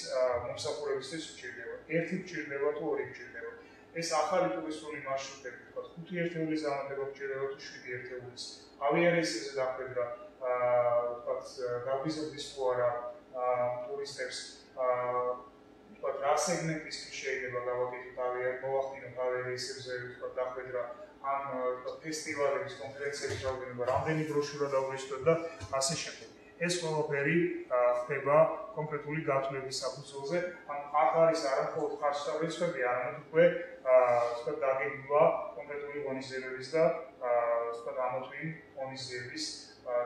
მომსახურებისთვის გვჭირდება, ერთი გვჭირდება თუ ორი გვჭირდება. ეს ახალი ტურისტული მარშრუტები, თქვათ 5 ერთეულის დამატება გვჭირდება თუ 7 ერთეულის. ავიარესებზე დახვედრა, თქვათ გაგვიზრდის თუ არა ტურისტებს, თქვათ რა სეგმენტისთვის შეიძლება გავაკეთოთ მოვახდინოთ ავიარესებზე დახვედრა, ან ფესტივალების, კონფერენციების რაოდენობა, რამდენი ბროშურა დავგვეშთოთ და ასე შემდეგ. ეს ყველაფერი ხდება კონკრეტული გათვლების საფუძველზე, ან აქ არის არამხოლოდ ხარჯთა რიცხვები, არამედ უკვე დაგეგმვა კონკრეტული ღონისძიებების და ამოწმი ღონისძიების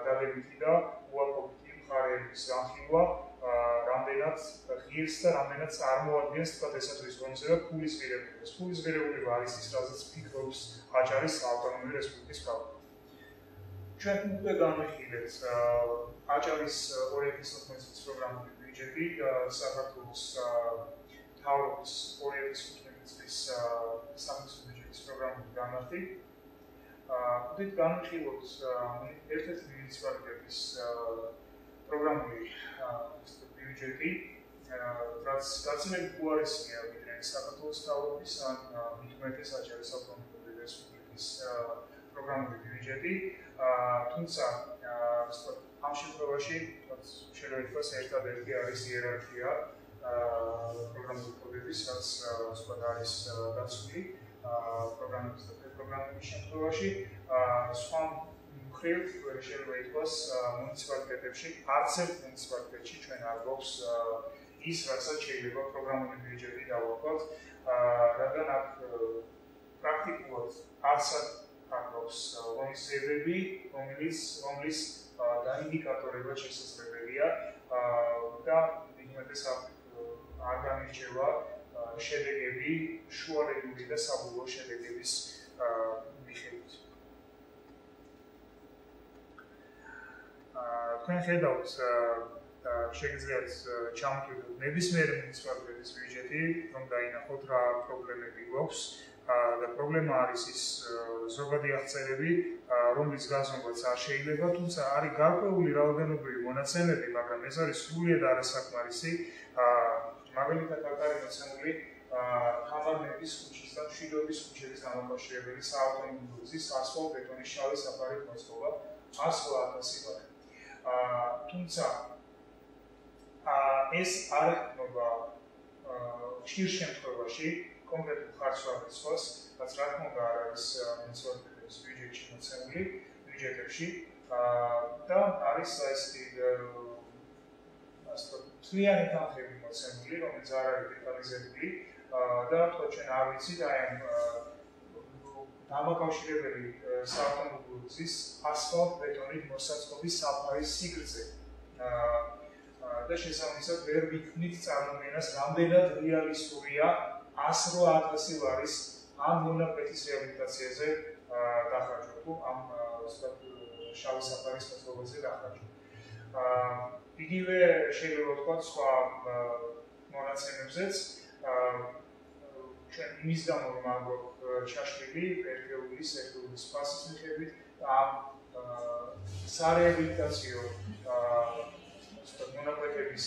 დადებითი და უარყოფითი მხარეების განხილვა, რამდენად ღირს და რამდენად წარმოადგენს ესათვის ღონისძიება ფულის ღირებულებას. ფულის ღირებულება არის ის, რაზეც ფიქრობს აჭარის ავტონომიური რესპუბლიკის მთავრობა. ჩვენ უკვე განვიხილეთ აჭარის 2015 წლის პროგრამული ბიუჯეტი, საქართველოს მთავრობის 2015 წლის სახელმწიფო ბიუჯეტის პროგრამული განმარტი. ვთქვით, განვიხილოთ ერთ-ერთი მუნიციპალიტეტის პროგრამული ბიუჯეტი, რაც გაცილებით უარესია ვიდრე საქართველოს მთავრობის ან მით უმეტეს აჭარის ავტონომიური რესპუბლიკის პროგრამული ბიუჯეტი, თუმცა ამ შემთხვევაში შეიძლება ითქვას ერთადერთი არის იერარქია პროგრამული კოდების, რაც არის დაცული პროგრამების და პროგრამების შემთხვევაში, სხვა მხრივ შეიძლება ითქვას მუნიციპალიტეტებში არც ერთ მუნიციპალიტეტში ჩვენ არ გვაქვს ის, რასაც შეიძლება პროგრამული ბიუჯეტი დავუკვირდეთ, რადგან აქ პრაქტიკულად არც არ გვაქვს ღონისძიებები, რომლის დაინდიკატორებად შესაძლებელია და იმედეს არ განირჩევა შედეგები შუალედური და საბოლოო შედეგების მიხედვით. თქვენ ხედავთ შეგიძლიათ ჩამოთვლიდოთ ნებისმიერი მუნიციპალიტეტის ბიუჯეტი, რომ დაინახოთ რა პრობლემები გვაქვს და პრობლემა არის ის ზოგადი აღწერები, რომლის გაზომვაც არ შეიძლება, თუმცა არის გარკვეული რაოდენობრივი მონაცემები, მაგრამ ეს არის სრულიად არასაკმარისი. მაგალითად აქ არის მოცემული ხამარმების ქუჩის და მშვიდობის ქუჩების დამაკავშირებელი საავტომობილო გზის ასფალტ-ბეტონის შავი საფარით მოწყობა 100,000 ბარი. თუმცა ეს არ ეხმობა ხშირ შემთხვევაში კონკრეტულ ხარჯვარდაცვას, რაც რა თქმა უნდა არ არის მუნიციპალიტეტების ბიუჯეტში მოცემული ბიუჯეტებში და არის ესეთი თლიანი თანხები მოცემული, რომელიც არ არის დეტალიზებული და თქვა ჩვენ არ ვიცით აი ამ დამაკავშირებელი საავტომობილო გზის ასფალტ-ბეტონით მოსაწყობის საფარის სიგრძე და შესაბამისად ვერ ვიქნით წარმოდგენას, რამდენად რეალისტურია 108,000 ლარის ამ მონაკვეთის რეაბილიტაციაზე დახარჯვა თუ ამ შავი საფარის მოწყობაზე დახარჯვა. იგივე შეიძლება ვთქვათ სხვა მონაცემებზეც, ჩვენ იმის გამო რომ არ გვაქვს ჩაშლილი ერთეულის ფასის მიხედვით ამ სარეაბილიტაციო მონაკვეთების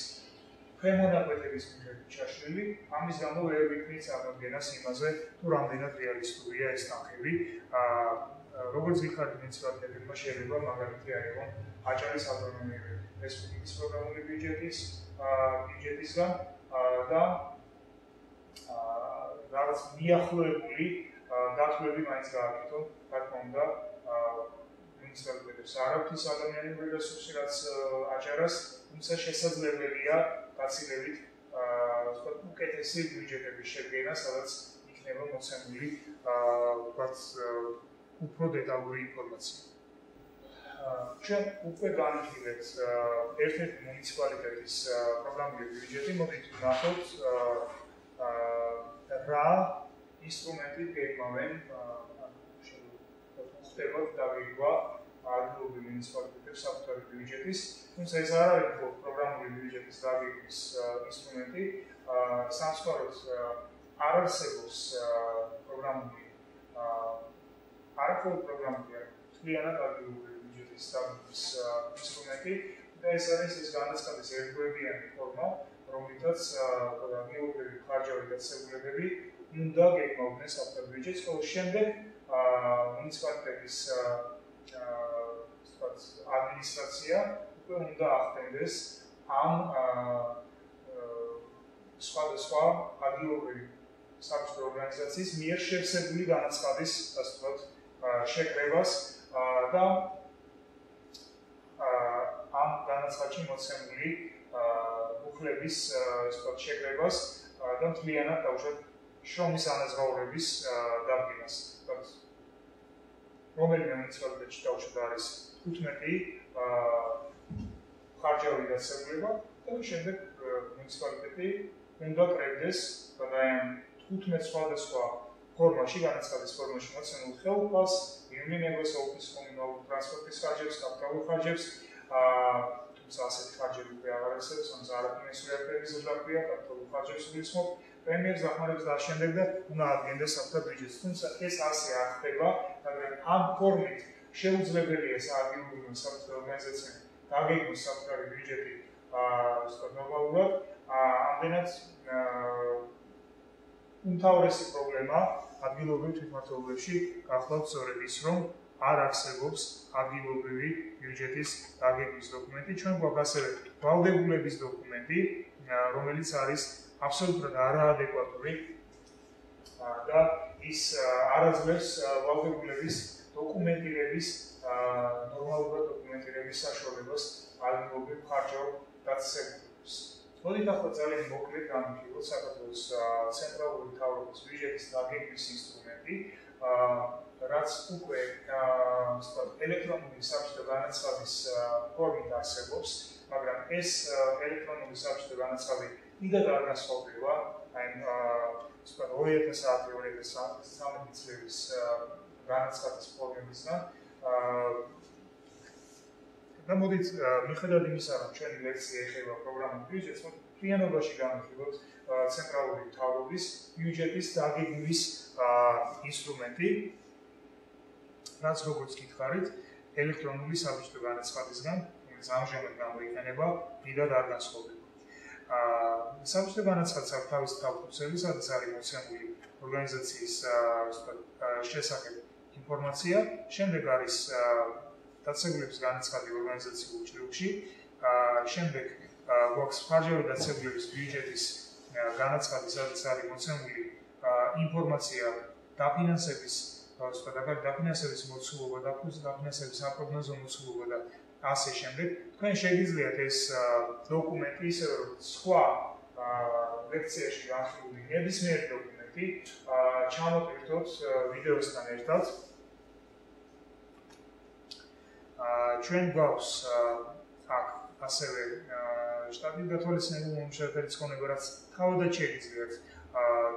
ქვემონაკვეთების მიხედვით ჩაშლილი, ამის გამო ვერ ვიქნით წარმოდგენას იმაზე, თუ რამდენად რეალისტურია ეს თანხები. როგორც ვიხართ მუნიციპალიტეტებმა შეიძლება მაგალითი აიღონ აჭარის ავტონომიური რესპუბლიკის პროგრამული ბიუჯეტისგან და რაღაც მიახლოებული დათვლები მაინც გააკეთონ, რა თქმა უნდა, მუნიციპალიტეტებს არ აქვს ის ადამიანური რესურსი, რაც აჭარას, თუმცა შესაძლებელია გაცილებით უკეთესი ბიუჯეტების შედგენა, სადაც იქნება მოცემული უფრო დეტალური ინფორმაცია. ჩვენ უკვე განვიხილეთ ერთ-ერთი მუნიციპალიტეტის პროგრამული ბიუჯეტი, მოდით ვნახოთ რა ინსტრუმენტით გეგმავენ ხდებათ დაგეგმვა ადგილობრივ მუნიციპალიტეტებს საკუთარი ბიუჯეტის, თუმცა ეს არ არის მხოლოდ პროგრამული ბიუჯეტის დაგეგმვის ინსტრუმენტი, სამწუხაროდ არ არსებობს პროგრამული არაფერი პროგრამული თლიანად ადგილობრივი ბიუჯეტის დაგეგმვის ინსტრუმენტი და ეს არის ეს განაცხადის ერთგვარიანი ფორმა, რომლითაც ადგილობრივი ხარჯავი დაწესებულებები უნდა გეგმავდნენ საკუთარ ბიუჯეტს, ხოლო შემდეგ მუნიციპალიტეტის ადმინისტრაცია უკვე უნდა ახდენდეს ამ სხვადასხვა ადგილობრივი საბჭოთა ორგანიზაციის მიერ შევსებული განაცხადის შეკრებას და ამ განაცხადში მოცემული უფლების შეკრებას და მთლიანად დაუშვათ შრომის ანაზღაურების დადგენას. რომელიმე მუნიციპალიტეტში დაუშვათ არის 15 ხარჯავი დაწესებულება და შემდეგ მუნიციპალიტეტი უნდა კრებდეს გადაიან 15 სხვადასხვა ფორმაში, განაცხადის ფორმაში მოცემულ ხელფასს, იუნინეგოს ოფისის კომუნალურ ტრანსპორტის ხარჯებს, კაპიტალურ ხარჯებს, თუმცა ასეთი ხარჯები უკვე აღარ არსებობს, ამას არაფინანსური აქტივების ზრდაქვია, კაპიტალურ ხარჯებს ვისმოთ, პრემიერს დახმარებას და შემდეგ და უნდა ადგენდეს საკუთარ ბიუჯეტს. თუმცა ეს ასე არ ხდება, მაგრამ ამ ფორმით შეუძლებელია ადგილობრივი საბჭოთა ორგანიზაციამ დაგეგმოს საკუთარი ბიუჯეტი ნორმალურად, ამდენად უმთავრესი პრობლემა ადგილობრივ თვითმმართველობებში გახლავთ სწორედ ის, რომ არ არსებობს ადგილობრივი ბიუჯეტის დაგეგმვის დოკუმენტი. ჩვენ გვაქვს ასევე ვალდებულების დოკუმენტი, რომელიც არის აბსოლუტურად არაადეკვატური და ის არ აძლევს ვალდებულების დოკუმენტირების ნორმალურად დოკუმენტირების საშუალებას ადგილობრივ ხარჯავ დაწესებულებას. მოდით ახლა ძალიან მოკლედ განვიხილოთ საქართველოს ცენტრალური მთავრობის ბიუჯეტის დაგეგმვის ინსტრუმენტი, რაც უკვე ელექტრონული საბჭოთა განაცხადის ფორმით არსებობს, მაგრამ ეს ელექტრონული საბჭოთა განაცხადი დიდად არ განსხვავდება 2010-2013 წლების განაცხადის ფორმებისგან. და მოდით მიუხედავად იმისა, რომ ჩვენი ლექცია ეხება პროგრამულ ბიუჯეტს, მთლიანობაში განვიხილოთ ცენტრალური მთავრობის ბიუჯეტის დაგეგმვის ინსტრუმენტი, რაც როგორც გითხარით, ელექტრონული საბჭოთა განაცხადისგან, რომელიც ამჟამად გამოიყენება, დიდად არ განსხვავდება. საბჭოთა განაცხადს აქვს თავისი თავმოყრილი, სადაც არის მოცემული ორგანიზაციის შესახებ ინფორმაცია, შემდეგ არის დაწესებულების განაცხადი ორგანიზაციულ ჭრილში, შემდეგ გვაქვს ხარჯავი დაწესებულების ბიუჯეტის განაცხადი, სადაც არის მოცემული ინფორმაცია დაფინანსების მოცულობა, დაფინანსების აპროგნოზო მოცულობა და ასე შემდეგ. თქვენ შეგიძლიათ ეს დოკუმენტი, ისევე როგორც სხვა ლექციაში განხილული ნებისმიერი დოკუმენტი, ჩამოტვირთოთ ვიდეოსთან ერთად. ჩვენ გვაქვს აქ ასევე შტატით გათვალისწინებული მომუშავეთა რიცხონება, რაც თავადაც შეგიძლიათ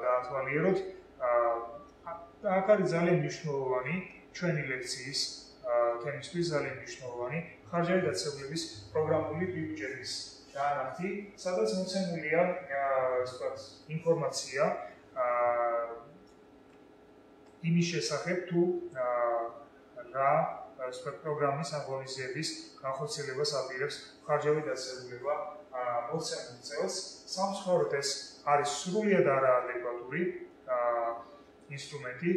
დაათვალიეროთ. აქ არის ძალიან მნიშვნელოვანი ჩვენი ლექციის თემისთვის ძალიან მნიშვნელოვანი ხარჯავი დაწესებულების პროგრამული ბიუჯეტის დანახი, სადაც მოცემულია ინფორმაცია იმის შესახებ, თუ რა პროგრამის აღონიზების განხორციელებას აპირებს ხარჯავი დაწესებულება მოცემულ წელს. სამწუხაროდ ეს არის სრულიად არაადეკვატური ინსტრუმენტი,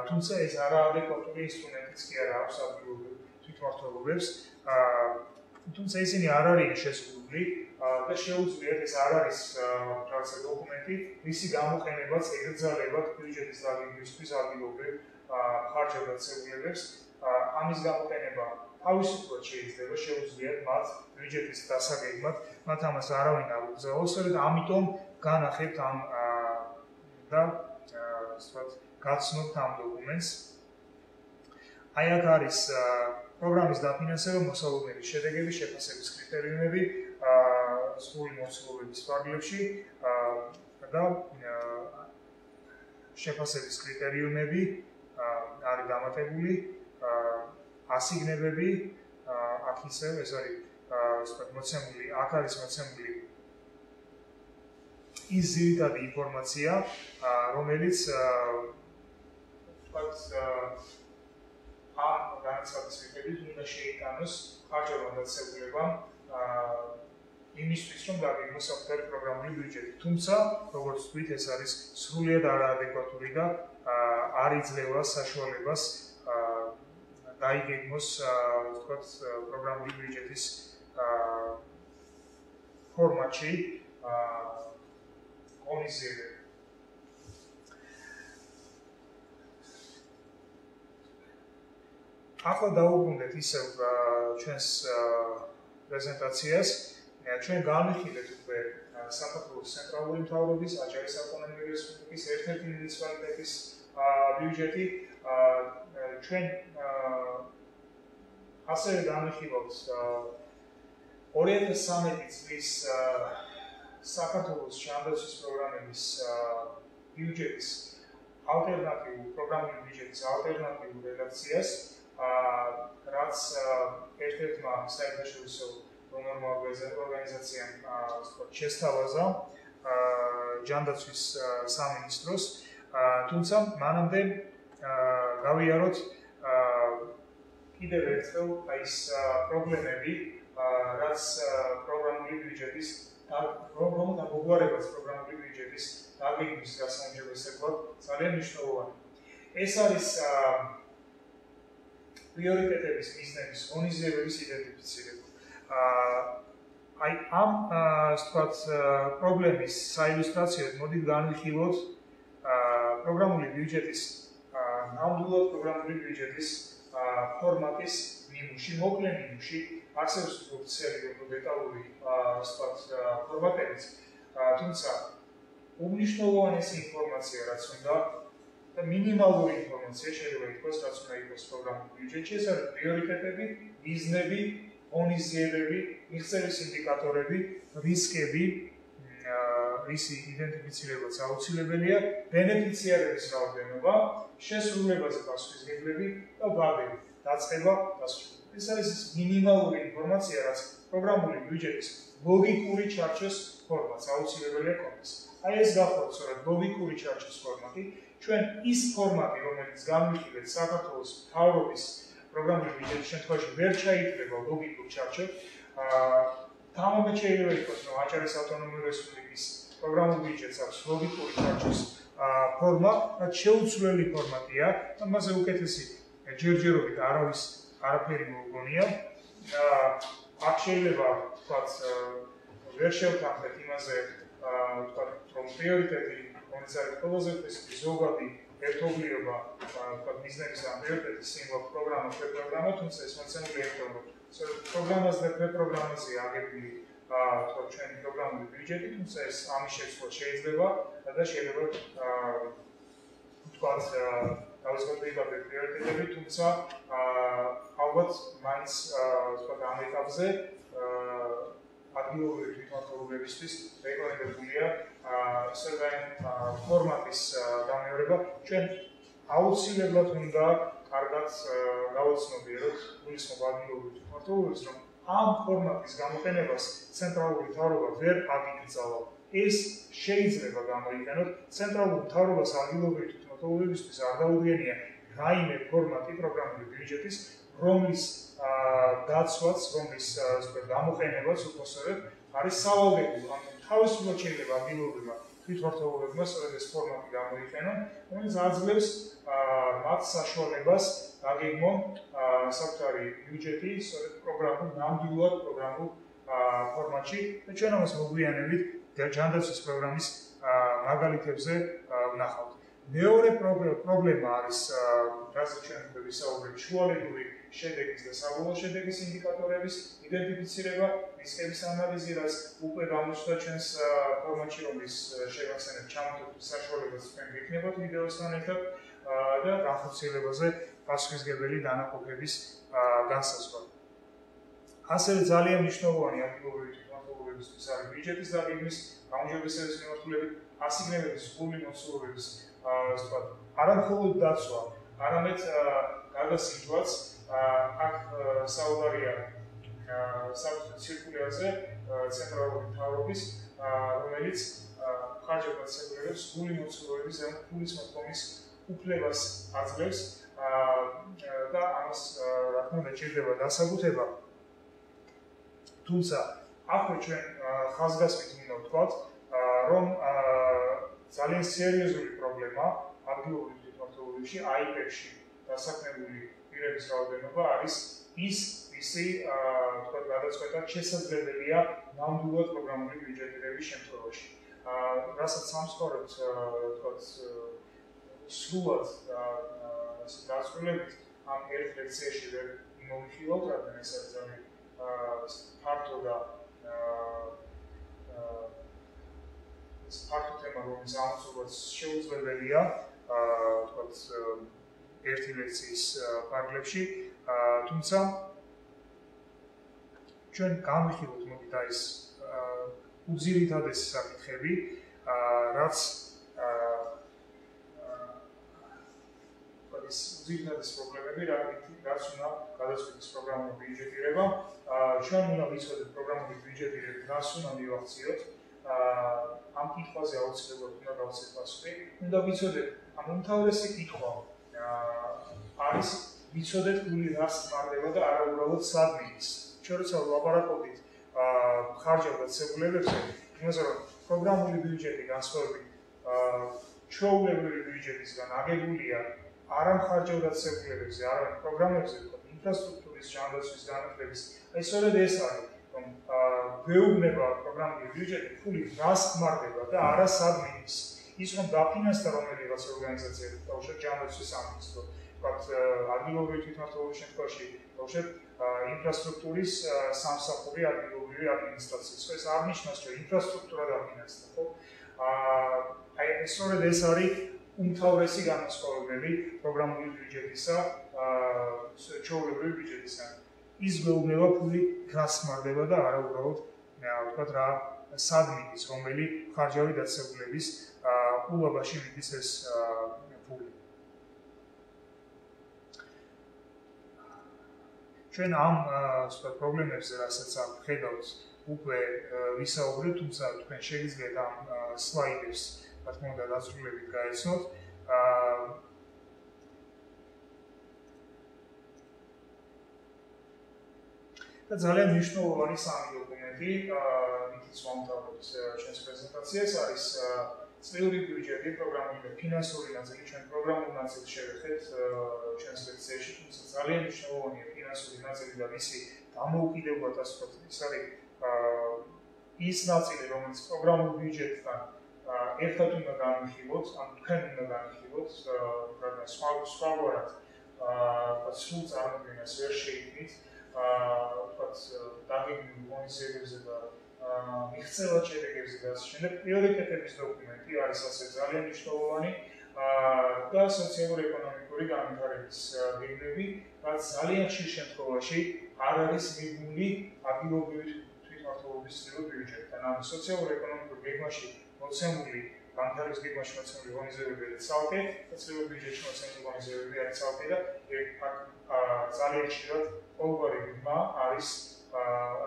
თუმცა ეს არაადეკვატური ინსტრუმენტიც კი არა აქვს ადგილობრივ თვითმმართველობებს, თუმცა ისინი არ არიან შეზღუდული და შეუძლიათ ეს არ არის რაღაცა დოკუმენტი, მისი გამოყენებაც ეკრძალებათ ბიუჯეტის დაგეგმვისთვის ადგილობრივ ხარჯავ დაწესებულებებს. ამის გამოყენება თავისუფლად შეიძლება შეუძლიათ მათ ბიუჯეტის დასაგეგმად, მათ ამას არავინ არ უბრძოლავს, სწორედ ამიტომ განახებთ ამ და გაცნობთ ამ დოკუმენტს. აი აქ არის პროგრამის დაფინანსება, მოსალოდნელი შედეგები, შეფასების კრიტერიუმები, სრული მოცულობების ფარგლებში და შეფასების კრიტერიუმები არის დამატებული. ასიგნებები, აქ ისევ ეს არის მოცემული, აქ არის მოცემული ის ძირითადი ინფორმაცია, რომელიც ამ განაცხადის მიხედვით უნდა შეიტანოს ხარჯავან დაწესებულებამ იმისთვის, რომ დაგეგმოს საკუთარი პროგრამული ბიუჯეტი. თუმცა, როგორც ვთქვით, ეს არის სრულიად არაადეკვატური და არ იძლევა საშუალებას დაიგეგმოს პროგრამული ბიუჯეტის ფორმატში ღონისძიებები. ახლა დავუბრუნდეთ ისევ ჩვენს პრეზენტაციას. ჩვენ განვიხილეთ უკვე საქართველოს ცენტრალური მთავრობის, აჭარის ავტონომიური რესპუბლიკის ერთ-ერთი მუნიციპალიტეტის ბიუჯეტი. ჩვენ ასევე განვიხილოთ 2013 წლის საქართველოს ჯანდაცვის პროგრამების ბიუჯეტის ალტერნატიულ პროგრამული ბიუჯეტის ალტერნატიულ რედაქციას, რაც ერთ-ერთმა საერთაშორისო ორგანიზაციამ შესთავაზა ჯანდაცვის სამინისტროს, თუმცა მანამდე გავიაროთ კიდევ ერთხელ ის პრობლემები, რაც პროგრამული ბიუჯეტის პროგრამული ბიუჯეტის დაგეგმვის გასაუმჯობესებლად ძალიან მნიშვნელოვანი. ეს არის პრიორიტეტების მიზნების ღონისძიებების იდენტიფიცირება. აი ამ პრობლემის საილუსტრაციოდ მოდით განვიხილოთ პროგრამული ბიუჯეტის ნამდვილად პროგრამული ბიუჯეტის ფორმატის ნიმუში, მოკლე ნიმუში, არსებობს ოფიციალური დეტალური ფორმატებიც, თუმცა უმნიშვნელოვანესი ინფორმაცია, რაც უნდა და მინიმალური ინფორმაცია შეიძლება ითქვას, რაც უნდა იყოს პროგრამულ ბიუჯეტში, ეს არის პრიორიტეტები, მიზნები, ღონისძიებები, მიღწევის ინდიკატორები, რისკები, რისი იდენტიფიცირებაც აუცილებელია, ბენეფიციარების რაოდენობა, შესრულებაზე პასუხისმგებლები და ვადები, დაწყება და სხვა. ეს არის მინიმალური ინფორმაცია, რაც პროგრამული ბიუჯეტის ლოგიკური ჩარჩოს ფორმატს აუცილებელია კონდეს. აი ეს გახლავთ სწორედ ლოგიკური ჩარჩოს ფორმატი, ჩვენ ის ფორმატი, რომელიც განვიხილეთ საქართველოს მთავრობის პროგრამული ბიუჯეტის შემთხვევაში ვერ ჩაითვლება ლოგიკურ ჩარჩოდ. თამამად შეიძლება ითქვას, რომ აჭარის ავტონომიური რესპუბლიკის პროგრამულ ბიუჯეტს აქვს ლოგიკური ჩარჩოს ფორმა, რაც შეუცვლელი ფორმატია, ამაზე უკეთესი ჯერჯერობით არაფერი მოუგონია. აქ შეიძლება ვთქვათ, ვერ შევთანხმდეთ იმაზე, რომ პრიორიტეტი, რომელიც არის ყველაზე უფრო ზოგადი ერთობლიობა, მიზნების და პრიორიტეტის სიმბოლო პროგრამა, თუმცა ეს მოცემული ერთობა, პროგრამას და პროგრამაზეა აგებული ჩვენი პროგრამული ბიუჯეტი, თუმცა ეს ამის შეცვლა შეიძლება და შეიძლება ვთქვათ, დავისწრებოდი პრიორიტეტები, თუმცა ალბათ მაინც ამ ეტაპზე ადგილობრივი თვითმმართველობებისთვის რეკომენდებულია ფორმატის გამეორება. ჩვენ აუცილებლად უნდა კარგად გავაცნობიეროთ გულისხმობ ადგილობრივ თვითმმართველობებს, რომ ამ ფორმატის გამოყენებას ცენტრალური მთავრობა ვერ აგიკრძალა. ეს შეიძლება გამოიყენოთ ცენტრალურ მთავრობას ადგილობრივი თვითმმართველობებისთვის არ დაუდგენია რაიმე ფორმატი პროგრამული ბიუჯეტის, რომლის დაცვაც, რომლის გამოყენებაც უპასუხებლად არის სავალდებულო. თავისუფლად შეიძლება ადგილობრივმა თვითმმართველობებმა სწორედ ეს ფორმატი გამოიყენონ, რომელიც აძლევს მათ საშუალებას დაგეგმონ საკუთარი ბიუჯეტი სწორედ ნამდვილად პროგრამულ ფორმატში და ჩვენ ამას მოგვიანებით ჯანდაცვის პროგრამის მაგალითებზე ვნახავთ. მეორე პრობლემა არის, რასაც ჩვენ ვისაუბრეთ, შუალედური შედეგის და საბოლოო შედეგის ინდიკატორების იდენტიფიცირება, რისკების ანალიზი, რაც უკვე გამოჩნდა ჩვენს ფორმატში, რომლის შევახსენებთ ჩამოთვლის საშუალებაც თქვენ გექნებათ ვიდეოსთან ერთად და განხორციელებაზე პასუხისმგებელი დანაყოფების განსაზღვრა. ასევე ძალიან მნიშვნელოვანი ადგილობრივი თვითმმართველობებისთვის არის ბიუჯეტის დაგეგმვის, გაუმჯობესების მიმართულებით, ასიგნებების გული მოცულობების არა მხოლოდ დაცვა, არამედ გადასიჯვაც. აქ საუბარია საბჭოთა ცირკულარზე ცენტრალური მთავრობის, რომელიც ხარჯებაცებულებს გული მოცულობების ზემოთ ფულის მოთხოვნის უფლებას აძლევს და ამას რა თქმა უნდა ჭირდება დასაბუთება. თუმცა აქვე ჩვენ ხაზგასმით უნდა ვთქვათ, რომ ძალიან სერიოზული პრობლემა ადგილობრივ თვითმმართველობებში აიპებში დასაქმებული პირების რაოდენობა არის ისი გადაწყვეტად შესაძლებელია ნამდვილად პროგრამული ბიუჯეტირების შემთხვევაში. რასაც სამსხორებთ სრულად დაწვრილებით ამ ერთ ლექციაში ვერ მოვიხილავთ, რადგან ეს არის ძალიან ფართო და ფართო თემა, რომლის ამოცობაც შეუძლებელია ერთი ლექციის ფარგლებში, თუმცა ჩვენ განვიხილოთ მოდით ეს უძირითადესი საკითხები, რაც ეს უძირითადესი პრობლემები, რაც უნდა გადაწყვეტოს პროგრამული ბიუჯეტირება. ჩვენ უნდა ვიცოდეთ პროგრამული ბიუჯეტირება, რას უნდა მივახციოთ. ამ კითხვაზე აუცილებლად უნდა გავცეთ პასუხი. უნდა ვიცოდეთ, ამ უმთავრესი კითხვა არის ვიცოდეთ გული რას ხმარდება და არა უბრალოდ სადმის. ჩვენ როცა ვლაპარაკობთ ხარჯებაცებულებებზე, იმაზე რომ პროგრამული ბიუჯეტი განსხვავებით ჩვეულებრივი ბიუჯეტისგან აგებულია არა მხარჯებაცებულებებზე, არამედ პროგრამებზე, ინფრასტრუქტურის ჯანდაცვის განათლების. აი სწორედ ეს არის, რომ გვეუბნება პროგრამული ბიუჯეტი ფული რას ხმარდება და არა სადმის. ის რომ დაფინანსდა რომელიღაც ორგანიზაცია, ბავშვებს ჯანდაცვის სამინისტრო, ვთქვათ, ადგილობრივი თვითმმართველობის შემთხვევაში, ბავშვებს ინფრასტრუქტურის სამსახური ადგილობრივი ადმინისტრაციის. ეს არ ნიშნავს, რომ ინფრასტრუქტურა დაფინანსდა, ხო? აი სწორედ ეს არის უმთავრესი განსხვავებები პროგრამული ბიუჯეტისა, ჩვეულებრივი ბიუჯეტისა. ის გვეუბნება ფული გასმარდება და არა უბრალოდ ვთქვათ რა სადმიდის, რომელი ხარჯავი დაწესებულების ყულაბაში მიდის ეს ფული. ჩვენ ამ პრობლემებზე, რასაც ხედავთ, უკვე ვისაუბრეთ, თუმცა თქვენ შეგიძლიათ ამ სლაიდებს, რა თქმა უნდა, დაწვრილებით გაეცნოთ. და ძალიან მნიშვნელოვანი სამი დოკუმენტი, მითიც ვამთავრებთ ჩვენს პრეზენტაციას, არის წლიური ბიუჯეტი, პროგრამული და ფინანსური ნაწილი. ჩვენ პროგრამულ ნაწილს შევეხეთ ჩვენს ლექციაში, თუმცა ძალიან მნიშვნელოვანია ფინანსური ნაწილი და მისი დამოუკიდებლად, ასე ვთქვათ, ის არის ის ნაწილი, რომელიც პროგრამულ ბიუჯეტთან ერთად უნდა განვიხილოთ, ან თქვენ უნდა განვიხილოთ, რადგან სხვაგვარად სრულ წარმოდგენას ვერ შეიქმნით, ვთქვათ, დაგეგმილ ღონისძიებებზე და მიღწევა შედეგებზე და ასე შემდეგ. პრიორიტეტების დოკუმენტი არის ასე ძალიან მნიშვნელოვანი და სოციალურ-ეკონომიკური განვითარების გეგმები, რაც ძალიან ხშირ შემთხვევაში არ არის მიბმული ადგილობრივი თვითმმართველობის წრიულ ბიუჯეტთან. ანუ სოციალურ-ეკონომიკურ გეგმაში მოცემული განვითარების გეგმაში მოცემული ღონისძიებები არის ცალკე, და წრიულ ბიუჯეტში მოცემული ღონისძიებები არის ცალკე და ძალიან ხშირად ყოველგვარი გეგმა არის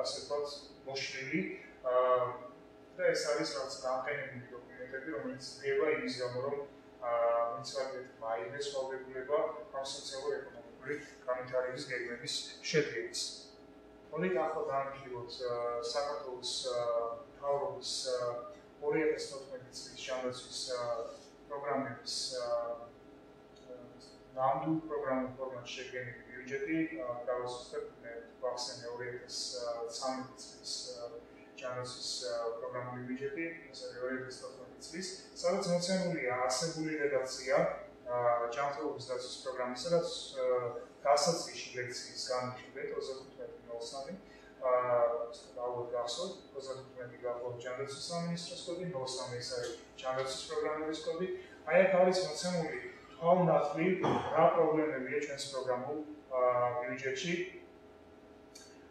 ასე ვთქვათ მოშლილი და ეს არის რაღაც გამყენებული დოკუმენტები, რომელიც ძლიება იმის გამო, რომ მიცვალებთ მაინც ხალხებულება ამ სოციალურ-ეკონომიკური განვითარების გეგმების შედგენას. მოდით ახლა დავამტკიცოთ საქართველოს მთავრობის 2014 წლის ჯანდაცვის პროგრამების ნამდვილ პროგრამულ ფორმატში შედგენილი ბიუჯეტი, დავასრულებ ვახსენე 2013 წლის ჯანდაცვის პროგრამული ბიუჯეტი, ეს არის 2014 წლის, სადაც მოცემულია ასებული რედაქცია ჯანმრთელობის დაცვის პროგრამის, სადაც დასაწყისში ლექციის განვიხილეთ 35.03 ალბათ გახსოვთ, 35 გახლავთ ჯანდაცვის სამინისტროს კოდი, 03 ეს არის ჯანდაცვის პროგრამების კოდი. აი აქ არის მოცემული თვალნათლი რა პრობლემებია ჩვენს პროგრამულ ბიუჯეტში.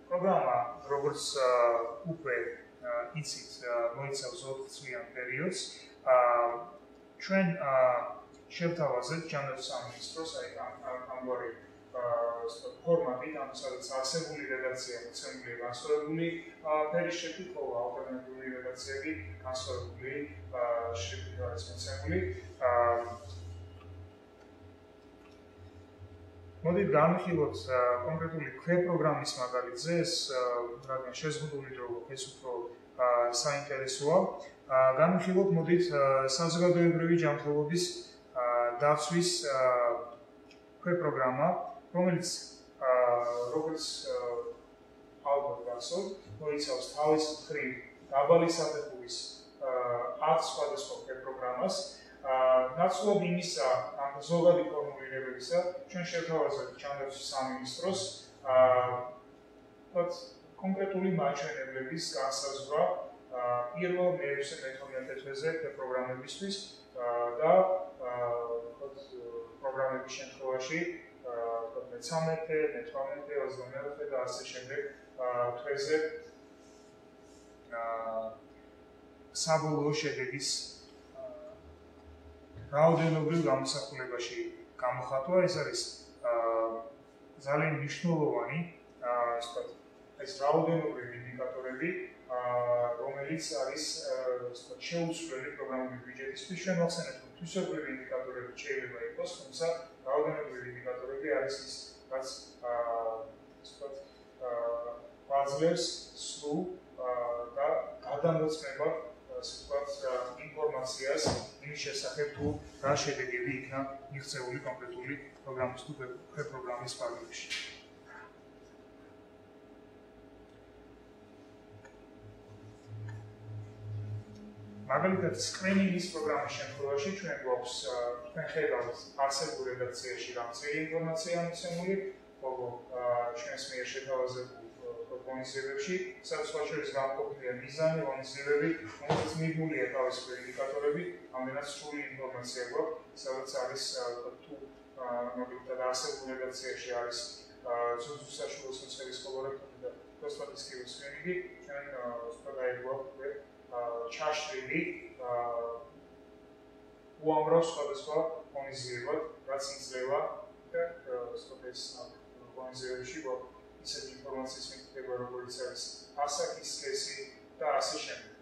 პროგრამა, როგორც უკვე იცით, მოიცავს 4 წლიან პერიოდს. ჩვენ შევთავაზეთ ჯანდაცვის სამინისტროს, აი ამგვარი ფორმატით, ანუ სადაც არსებული რედაქცია მოცემულია განსხვავებული ფერის შრიფტით, ხოლო ალტერნატიული რედაქციები განსხვავებული შრიფტით არის მოცემული. მოდით განვიხილოთ კონკრეტული ქვეპროგრამის მაგალითზე, ეს რადგან შეზღუდული დრო ეს უფრო საინტერესოა. განვიხილოთ მოდით საზოგადოებრივი ჯანმრთელობის დაცვის ქვეპროგრამა, რომელიც როგორც ალბათ გახსოვთ, მოიცავს თავის მხრივ დაბალი საფეხურის 10 სხვადასხვა ქვეპროგრამას. ნაცვლად იმისა, ამ ზოგადი ფორმულირებებისა, ჩვენ შევთავაზეთ ჯანდაცვის სამინისტროს კონკრეტული მაჩვენებლების განსაზღვრა პირველ, მეექვსე, მე-12 თვეზე პროგრამებისთვის და პროგრამების შემთხვევაში მე-13, მე-12, 24 და ასე შემდეგ თვეზე საბოლოო შედეგის რაოდენობრივ გამოსახულებაში გამოხატვა. ეს არის ძალიან მნიშვნელოვანი ეს რაოდენობრივი ინდიკატორები, რომელიც არის შეუცვლელი პროგრამული ბიუჯეტისთვის. ჩვენ ვახსენებთ, რომ თვისებრივი ინდიკატორები შეიძლება იყოს, თუმცა რაოდენობრივი ინდიკატორები არის ის, რაც გვაძლევს სრულ და გადამოწმებად ინფორმაციას იმის შესახებ, თუ რა შედეგები იქნა მიღწეული კონკრეტული პროგრამის თუ ქვეპროგრამის ფარგლებში. მაგალითად, სკრინინგის პროგრამის შემთხვევაში ჩვენ გვაქვს თქვენ ხედავთ არსებულ რედაქციაში რამდენი ინფორმაცია ამოცემული, ხოლო ჩვენს მიერ შეთავაზებულ ღონისძიებებში, სადაც სხვა შორის გამყოფილია მიზანი, ღონისძიებები, რომელსაც მიღებულია თავისუფლ ინდიკატორები, ამდენად სრული ინფორმაცია გვაქვს, სადაც არის თუ მაგალითად არსებულ რედაქციაში არის ზუსტ საშუალო სოციალის კოლორექტორი და პროსტატისტიკური სკრინინგი, ჩვენ გვაქვს ჩაშლილი უამრავ სხვადასხვა ღონისძიებად, რაც იძლევა და ეს ღონისძიებებში გვაქვს ისეთი ინფორმაციის მიღება, როგორც არის ასაკის სქესი და ასე შემდეგ.